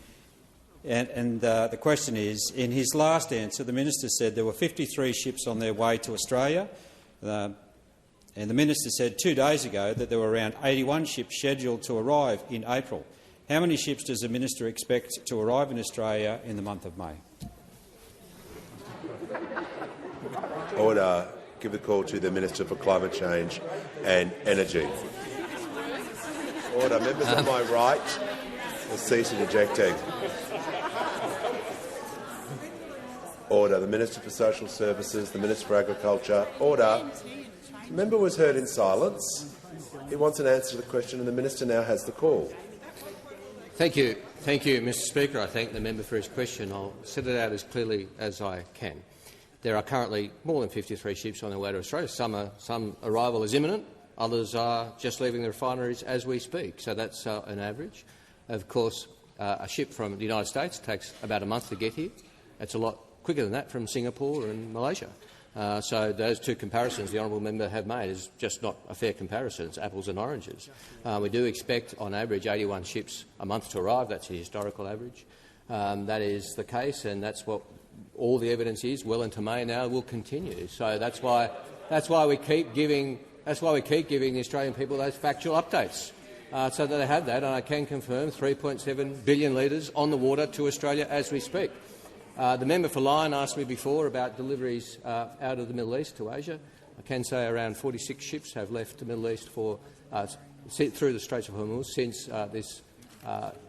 Speaker 11: and the question is, in his last answer, the Minister said there were 53 ships on their way to Australia, and the Minister said 2 days ago that there were around 81 ships scheduled to arrive in April. How many ships does the Minister expect to arrive in Australia in the month of May?
Speaker 1: Order. Give the call to the Minister for Climate Change and Energy. Order. Members on my right will cease interjecting. Order. The Minister for Social Services, the Minister for Agriculture. Order. The member was heard in silence. He wants an answer to the question, and the Minister now has the call.
Speaker 6: Thank you, Mr Speaker. I thank the member for his question. I'll set it out as clearly as I can. There are currently more than 53 ships on their way to Australia. Some arrival is imminent, others are just leaving the refineries as we speak. So that's an average. Of course, a ship from the United States takes about a month to get here. It's a lot quicker than that from Singapore and Malaysia. So those two comparisons the honourable member have made is just not a fair comparison. It's apples and oranges. We do expect, on average, 81 ships a month to arrive. That's a historical average. That is the case, and that's what all the evidence is. Well into May now will continue. So that's why we keep giving the Australian people those factual updates, so that they have that. And I can confirm 3.7 billion litres on the water to Australia as we speak. The member for Lyne asked me before about deliveries out of the Middle East to Asia. I can say around 46 ships have left the Middle East through the Straits of Hormuz since this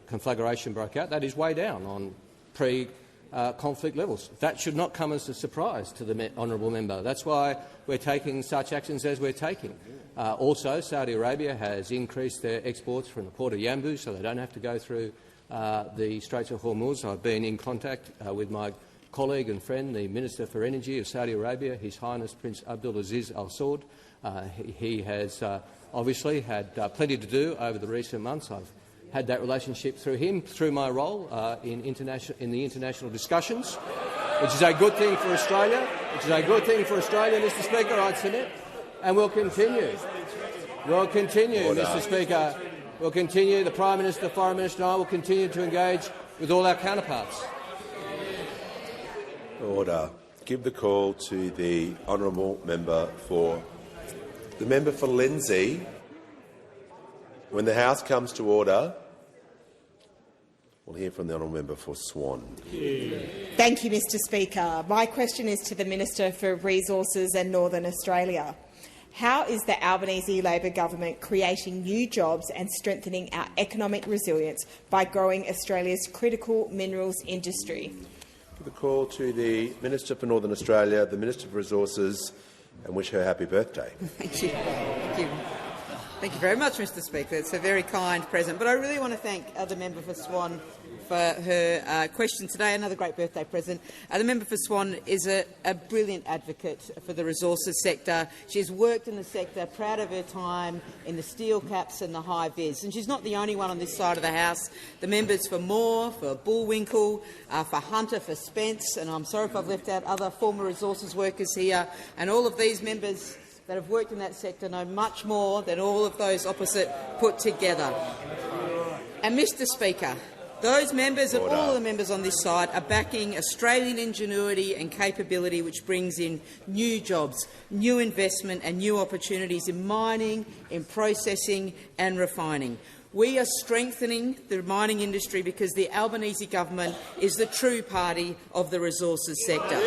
Speaker 6: conflagration broke out. That is way down on pre-conflict levels. That should not come as a surprise to the honourable member. That's why we're taking such actions as we're taking. Also, Saudi Arabia has increased their exports from the port of Yanbu, so they don't have to go through the Straits of Hormuz. I've been in contact with my colleague and friend, the Minister for Energy of Saudi Arabia, His Highness Prince Abdulaziz Al Saud. He has obviously had plenty to do over the recent months. I've had that relationship through him, through my role in the international discussions, which is a good thing for Australia. Which is a good thing for Australia, Mr. Speaker, I'd submit, and we'll continue. We'll continue, Mr. Speaker. We'll continue. The Prime Minister, the Foreign Minister, and I will continue to engage with all our counterparts.
Speaker 1: Order. Give the call to the honourable member for Lindsay. When the House comes to order, we'll hear from the honourable member for Swan.
Speaker 4: Thank you, Mr. Speaker. My question is to the Minister for Resources and Northern Australia. How is the Albanese Labor government creating new jobs and strengthening our economic resilience by growing Australia's critical minerals industry?
Speaker 1: Give the call to the Minister for Northern Australia, the Minister for Resources, and wish her happy birthday.
Speaker 2: Thank you. Thank you. Thank you very much, Mr. Speaker. It's a very kind present. But I really want to thank the member for Swan for her question today. Another great birthday present. The member for Swan is a brilliant advocate for the resources sector. She's worked in the sector, proud of her time in the steel caps and the high vis. And she's not the only one on this side of the House. The members for Moore, for Bullwinkle, for Hunter, for Spence, and I'm sorry if I've left out other former resources workers here, and all of these members that have worked in that sector know much more than all of those opposite put together. And, Mr. Speaker, those members and all of the members on this side are backing Australian ingenuity and capability, which brings in new jobs, new investment and new opportunities in mining, in processing and refining. We are strengthening the mining industry because the Albanese government is the true party of the resources sector.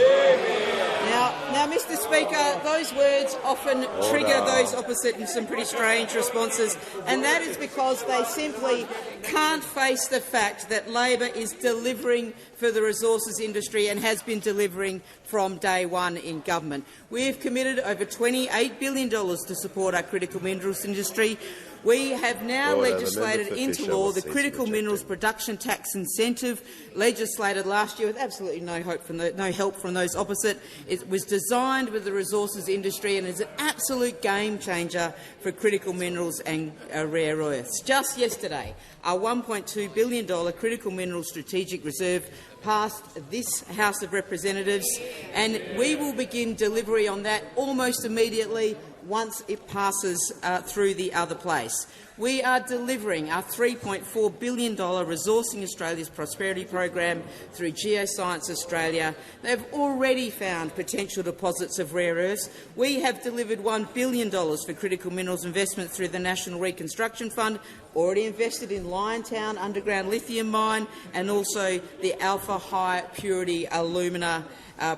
Speaker 2: Now, Mr. Speaker, those words often trigger those opposite in some pretty strange responses, and that is because they simply can't face the fact that Labor is delivering for the resources industry and has been delivering from day one in government. We have committed over $28 billion to support our critical minerals industry. We have now legislated into law the Critical Minerals Production Tax Incentive, legislated last year with absolutely no help from those opposite. It was designed with the resources industry and is an absolute game changer for critical minerals and rare earths. Just yesterday, our $1.2 billion Critical Minerals Strategic Reserve passed this House of Representatives, and we will begin delivery on that almost immediately once it passes through the other place. We are delivering our $3.4 billion Resourcing Australia's Prosperity program through Geoscience Australia. They've already found potential deposits of rare earths. We have delivered $1 billion for critical minerals investment through the National Reconstruction Fund, already invested in Liontown underground lithium mine and also the Alpha High Purity Alumina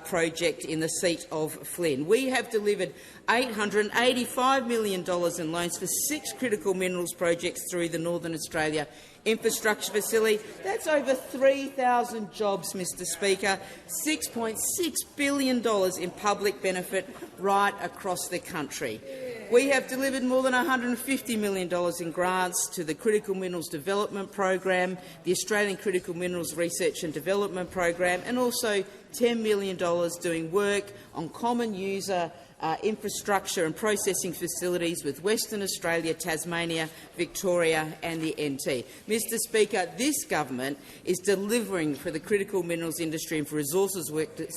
Speaker 2: project in the seat of Flynn. We have delivered $885 million in loans for 6 critical minerals projects through the Northern Australia Infrastructure Facility. That's over 3,000 jobs, Mr. Speaker, $6.6 billion in public benefit right across the country. We have delivered more than $150 million in grants to the Critical Minerals Development Program, the Australian Critical Minerals Research and Development Program, and also $10 million doing work on common user infrastructure and processing facilities with Western Australia, Tasmania, Victoria and the NT. Mr. Speaker, this government is delivering for the critical minerals industry and for resources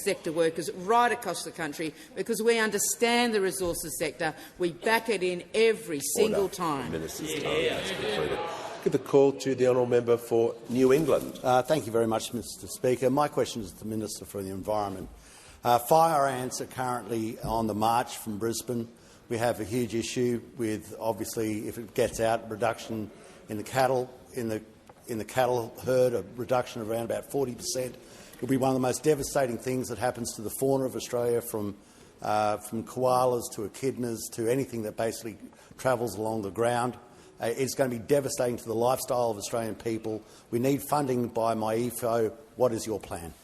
Speaker 2: sector workers right across the country because we understand the resources sector. We back it in every single time.
Speaker 1: The Minister's time has concluded. Give the call to the honourable member for New England.
Speaker 12: Thank you very much, Mr. Speaker. My question is to the Minister for the Environment. Fire ants are currently on the march from Brisbane. We have a huge issue with, obviously, if it gets out, reduction in the cattle in the cattle herd, a reduction of around about 40%. It'll be one of the most devastating things that happens to the fauna of Australia, from koalas to echidnas to anything that basically travels along the ground. It's going to be devastating to the lifestyle of Australian people. We need funding by MyEFO. What is your plan?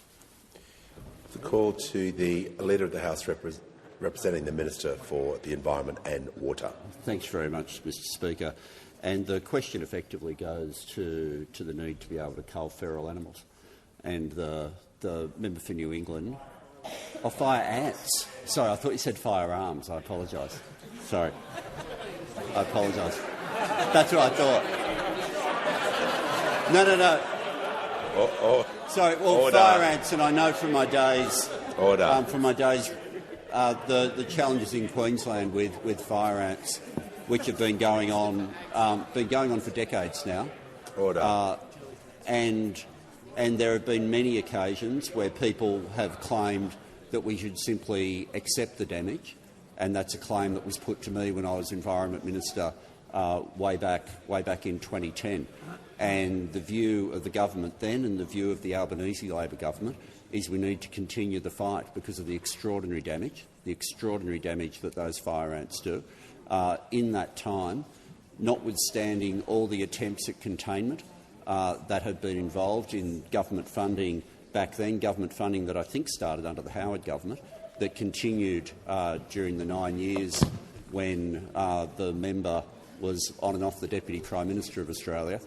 Speaker 1: The call to the Leader of the House representing the Minister for the Environment and Water.
Speaker 14: Thanks very much, Mr. Speaker. And the question effectively goes to the need to be able to cull feral animals. And the member for New England... Oh, fire ants. Sorry, I thought you said firearms. I apologise. Sorry. I apologise. That's what I thought. No. Sorry, well, order. Fire ants, and I know from my days...
Speaker 1: Order.
Speaker 14: The challenges in Queensland with fire ants, which have been going on for decades now.
Speaker 1: Order.
Speaker 14: And there have been many occasions where people have claimed that we should simply accept the damage, and that's a claim that was put to me when I was Environment Minister way back in 2010. And the view of the government then and the view of the Albanese Labor government is we need to continue the fight because of the extraordinary damage that those fire ants do. In that time, notwithstanding all the attempts at containment that had been involved in government funding back then, government funding that I think started under the Howard government, that continued during the 9 years when the member was on and off the Deputy Prime Minister of Australia,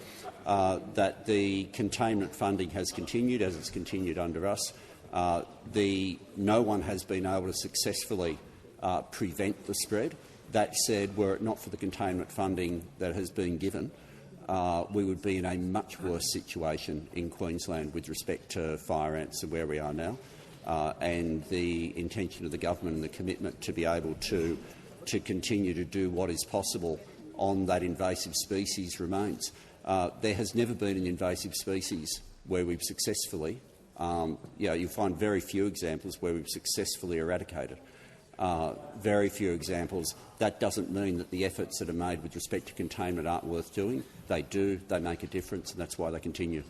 Speaker 14: that the containment funding has continued as it's continued under us. No one has been able to successfully prevent the spread. That said, were it not for the containment funding that has been given, we would be in a much worse situation in Queensland with respect to fire ants than where we are now. And the intention of the government and the commitment to be able to continue to do what is possible on that invasive species remains. There has never been an invasive species where we've successfully, you find very few examples where we've successfully eradicated. Very few examples. That doesn't mean that the efforts that are made with respect to containment aren't worth doing. They do. They make a difference, and that's why they continue.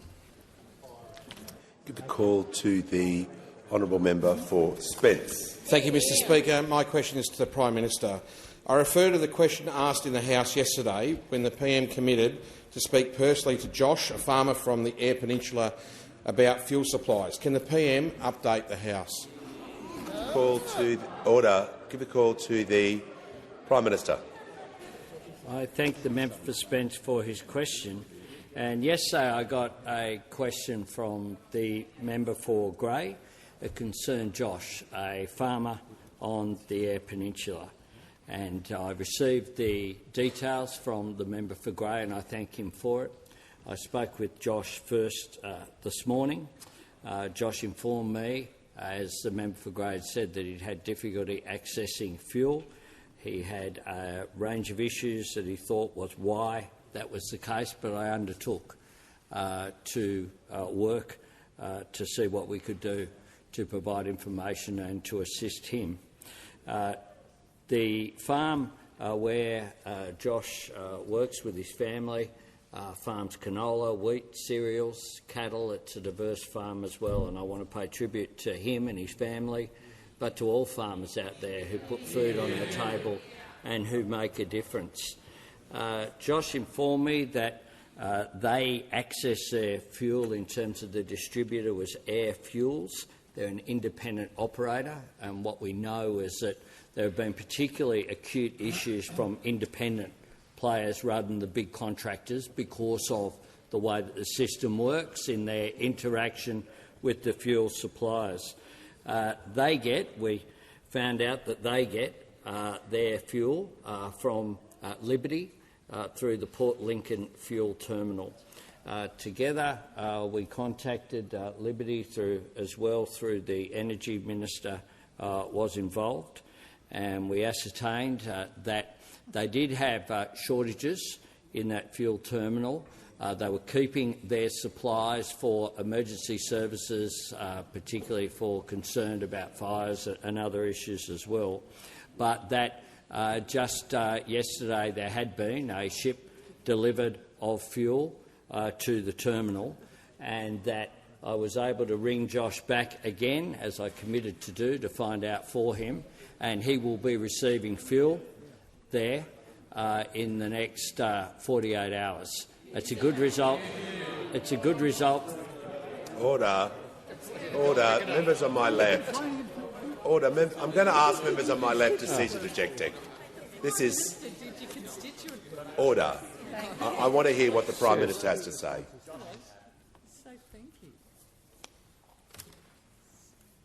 Speaker 1: Give the call to the honourable member for Spence.
Speaker 5: Thank you, Mr Speaker. My question is to the Prime Minister. I refer to the question asked in the House yesterday when the PM committed to speak personally to Josh, a farmer from the Eyre Peninsula, about fuel supplies. Can the PM update the House?
Speaker 1: Give the call to the Prime Minister.
Speaker 3: I thank the member for Spence for his question. And yesterday I got a question from the member for Grey. It concerned Josh, a farmer on the Eyre Peninsula. And I received the details from the member for Grey, and I thank him for it. I spoke with Josh first this morning. Josh informed me, as the member for Grey said, that he'd had difficulty accessing fuel. He had a range of issues that he thought was why that was the case, but I undertook to work to see what we could do to provide information and to assist him. The farm where Josh works with his family farms canola, wheat, cereals, cattle. It's a diverse farm as well, and I want to pay tribute to him and his family, but to all farmers out there who put food on the table and who make a difference. Josh informed me that they access their fuel in terms of the distributor was Air Fuels. They're an independent operator, and what we know is that there have been particularly acute issues from independent players rather than the big contractors because of the way that the system works in their interaction with the fuel suppliers. We found out that they get their fuel from Liberty through the Port Lincoln fuel terminal. Together, we contacted Liberty through the Energy Minister was involved, and we ascertained that they did have shortages in that fuel terminal. They were keeping their supplies for emergency services, particularly for concern about fires and other issues as well. But that just yesterday there had been a ship delivered of fuel to the terminal, and that I was able to ring Josh back again, as I committed to do, to find out for him, and he will be receiving fuel there in the next 48 hours. It's a good result. It's a good result.
Speaker 1: Order. Order. Members on my left. Order. I'm going to ask members on my left to cease interjecting. This is order. I want to hear what the Prime Minister has to say.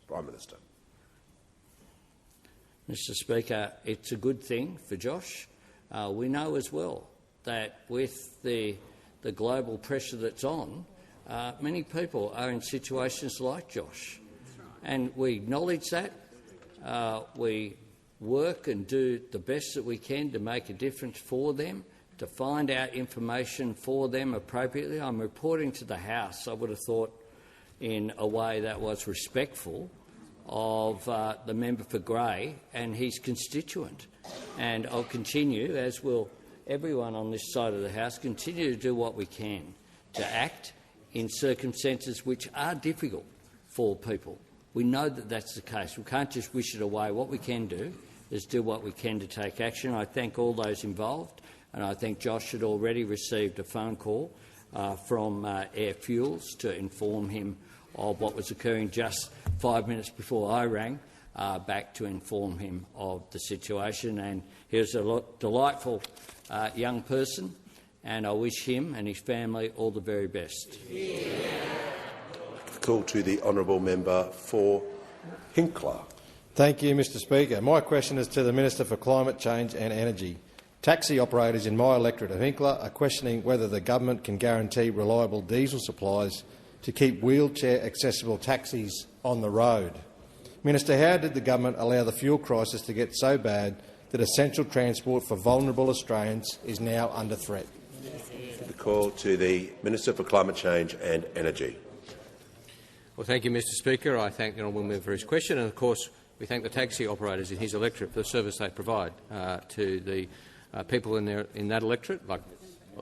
Speaker 1: Prime Minister.
Speaker 3: Mr Speaker, it's a good thing for Josh. We know as well that with the global pressure that's on, many people are in situations like Josh. And we acknowledge that. We work and do the best that we can to make a difference for them, to find out information for them appropriately. I'm reporting to the House, I would have thought, in a way that was respectful of the member for Grey and his constituent. And I'll continue, as will everyone on this side of the House, continue to do what we can to act in circumstances which are difficult for people. We know that that's the case. We can't just wish it away. What we can do is do what we can to take action. I thank all those involved, and I think Josh had already received a phone call from Air Fuels to inform him of what was occurring just 5 minutes before I rang back to inform him of the situation. And he was a delightful young person, and I wish him and his family all the very best.
Speaker 1: Call to the honourable member for Hinkler.
Speaker 13: Thank you, Mr Speaker. My question is to the Minister for Climate Change and Energy. Taxi operators in my electorate of Hinkler are questioning whether the government can guarantee reliable diesel supplies to keep wheelchair-accessible taxis on the road. Minister, how did the government allow the fuel crisis to get so bad that essential transport for vulnerable Australians is now under threat?
Speaker 1: The call to the Minister for Climate Change and Energy.
Speaker 6: Well, thank you, Mr Speaker. I thank the honourable member for his question, and of course we thank the taxi operators in his electorate for the service they provide to the people in that electorate, like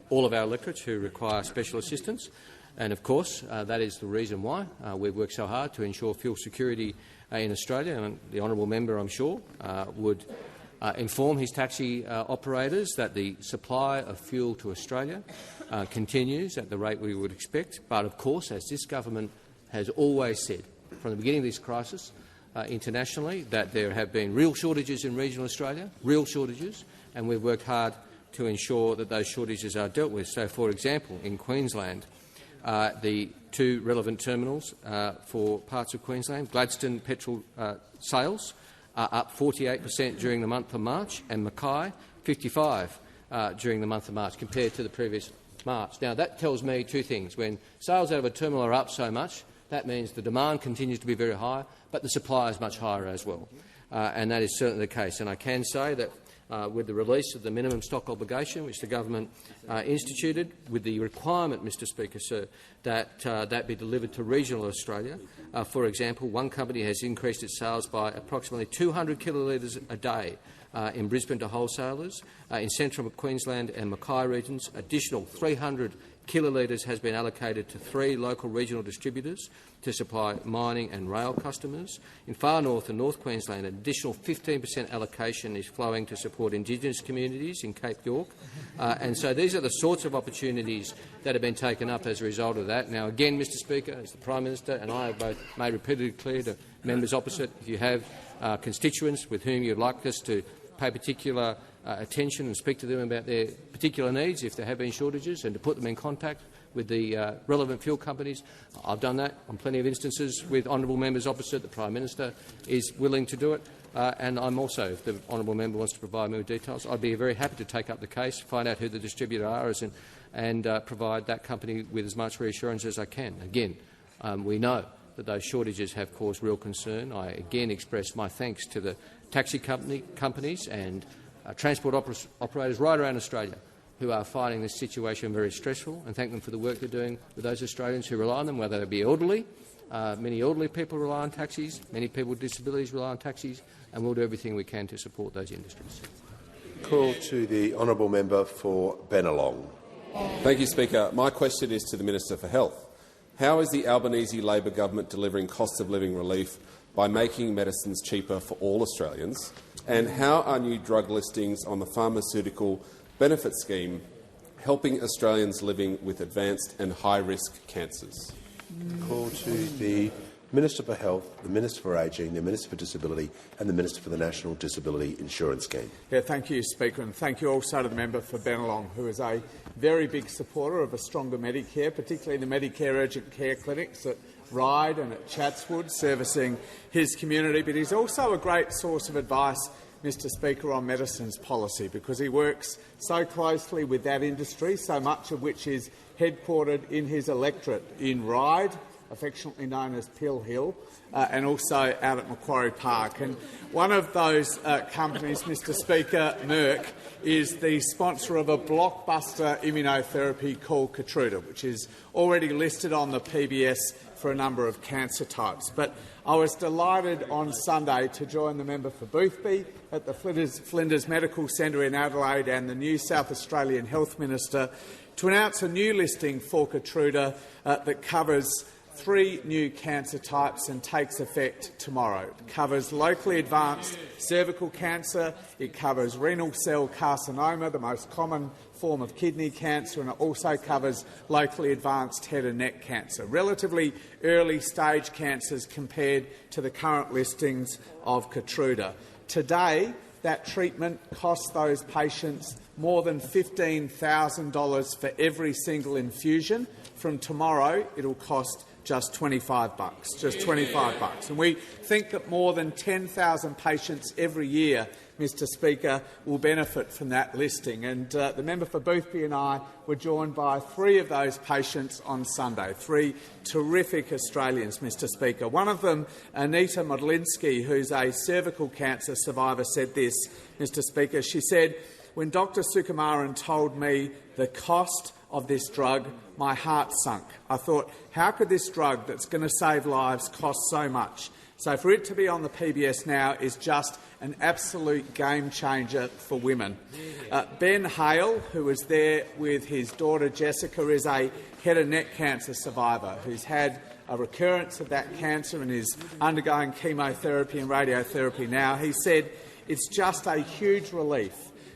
Speaker 6: all of our electorates who require special assistance. And of course, that is the reason why we've worked so hard to ensure fuel security in Australia. And the honourable member, I'm sure, would inform his taxi operators that the supply of fuel to Australia continues at the rate we would expect. But of course, as this government has always said from the beginning of this crisis internationally, that there have been real shortages in regional Australia, real shortages, and we've worked hard to ensure that those shortages are dealt with. So, for example, in Queensland, the two relevant terminals for parts of Queensland, Gladstone petrol sales are up 48% during the month of March, and Mackay 55% during the month of March compared to the previous March. Now, that tells me two things. When sales out of a terminal are up so much, that means the demand continues to be very high, but the supply is much higher as well. And that is certainly the case. And I can say that with the release of the minimum stock obligation, which the government instituted, with the requirement, Mr Speaker, sir, that that be delivered to regional Australia. For example, one company has increased its sales by approximately 200 kilolitres a day in Brisbane to wholesalers. In central Queensland and Mackay regions, additional 300 kilolitres has been allocated to 3 local regional distributors to supply mining and rail customers. In far north and North Queensland, an additional 15% allocation is flowing to support Indigenous communities in Cape York. And so these are the sorts of opportunities that have been taken up as a result of that. Now, again, Mr Speaker, as the Prime Minister and I have both made repeatedly clear to members opposite, if you have constituents with whom you'd like us to pay particular attention and speak to them about their particular needs, if there have been shortages, and to put them in contact with the relevant fuel companies. I've done that on plenty of instances with honourable members opposite. The Prime Minister is willing to do it. And I'm also, if the honourable member wants to provide me with details, I'd be very happy to take up the case, find out who the distributor is, and provide that company with as much reassurance as I can. Again, we know that those shortages have caused real concern. I again express my thanks to the taxi companies and transport operators right around Australia who are finding this situation very stressful, and thank them for the work they're doing with those Australians who rely on them, whether they be elderly. Many elderly people rely on taxis, many people with disabilities rely on taxis, and we'll do everything we can to support those industries.
Speaker 1: Call to the honourable member for Bennelong.
Speaker 15: Thank you, Speaker. My question is to the Minister for Health. How is the Albanese Labor government delivering cost of living relief by making medicines cheaper for all Australians? And how are new drug listings on the pharmaceutical benefit scheme helping Australians living with advanced and high-risk cancers?
Speaker 1: Call to the Minister for Health, the Minister for Ageing, the Minister for Disability and the Minister for the National Disability Insurance Scheme.
Speaker 16: Yeah, thank you, Speaker, and thank you also to the member for Bennelong, who is a very big supporter of a stronger Medicare, particularly the Medicare urgent care clinics at Ryde and at Chatswood, servicing his community. But he's also a great source of advice, Mr Speaker, on medicines policy, because he works so closely with that industry, so much of which is headquartered in his electorate in Ryde, affectionately known as Pill Hill, and also out at Macquarie Park. And one of those companies, Mr Speaker, Merck, is the sponsor of a blockbuster immunotherapy called Keytruda, which is already listed on the PBS for a number of cancer types. But I was delighted on Sunday to join the member for Boothby at the Flinders Medical Centre in Adelaide and the new South Australian Health Minister to announce a new listing for Keytruda that covers 3 new cancer types and takes effect tomorrow. It covers locally advanced cervical cancer, it covers renal cell carcinoma, the most common form of kidney cancer, and it also covers locally advanced head and neck cancer, relatively early stage cancers compared to the current listings of Keytruda. Today, that treatment costs those patients more than $15,000 for every single infusion. From tomorrow, it will cost just $25, just $25. And we think that more than 10,000 patients every year, Mr Speaker, will benefit from that listing. And the member for Boothby and I were joined by 3 of those patients on Sunday, 3 terrific Australians, Mr Speaker. One of them, Anita Modlinsky, who's a cervical cancer survivor, said this, Mr Speaker. She said, "When Dr Sukumaran told me the cost of this drug, my heart sunk. I thought, how could this drug that's going to save lives cost so much? So for it to be on the PBS now is just an absolute game-changer for women." Ben Hale, who was there with his daughter Jessica, is a head and neck cancer survivor who's had a recurrence of that cancer and is undergoing chemotherapy and radiotherapy now. He said, "It's just a huge relief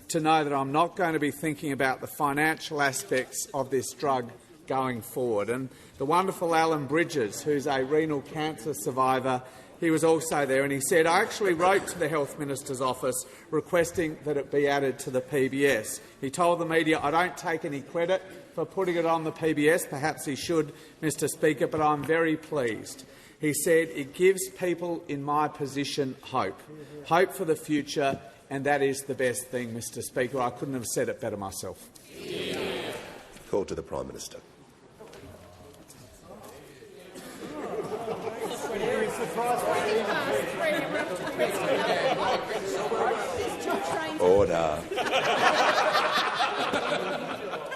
Speaker 16: to know that I'm not going to be thinking about the financial aspects of this drug going forward." And the wonderful Alan Bridges, who's a renal cancer survivor, he was also there, and he said, "I actually wrote to the Health Minister's office requesting that it be added to the PBS. He told the media, I don't take any credit for putting it on the PBS. Perhaps he should, Mr Speaker, but I'm very pleased." He said, "It gives people in my position hope for the future, and that is the best thing, Mr Speaker." I couldn't have said it better myself.
Speaker 1: Call to the Prime Minister. Order.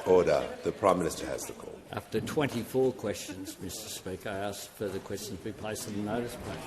Speaker 1: Order. The Prime Minister has the call.
Speaker 3: After 24 questions, Mr Speaker, I ask further questions be placed on the notice plate.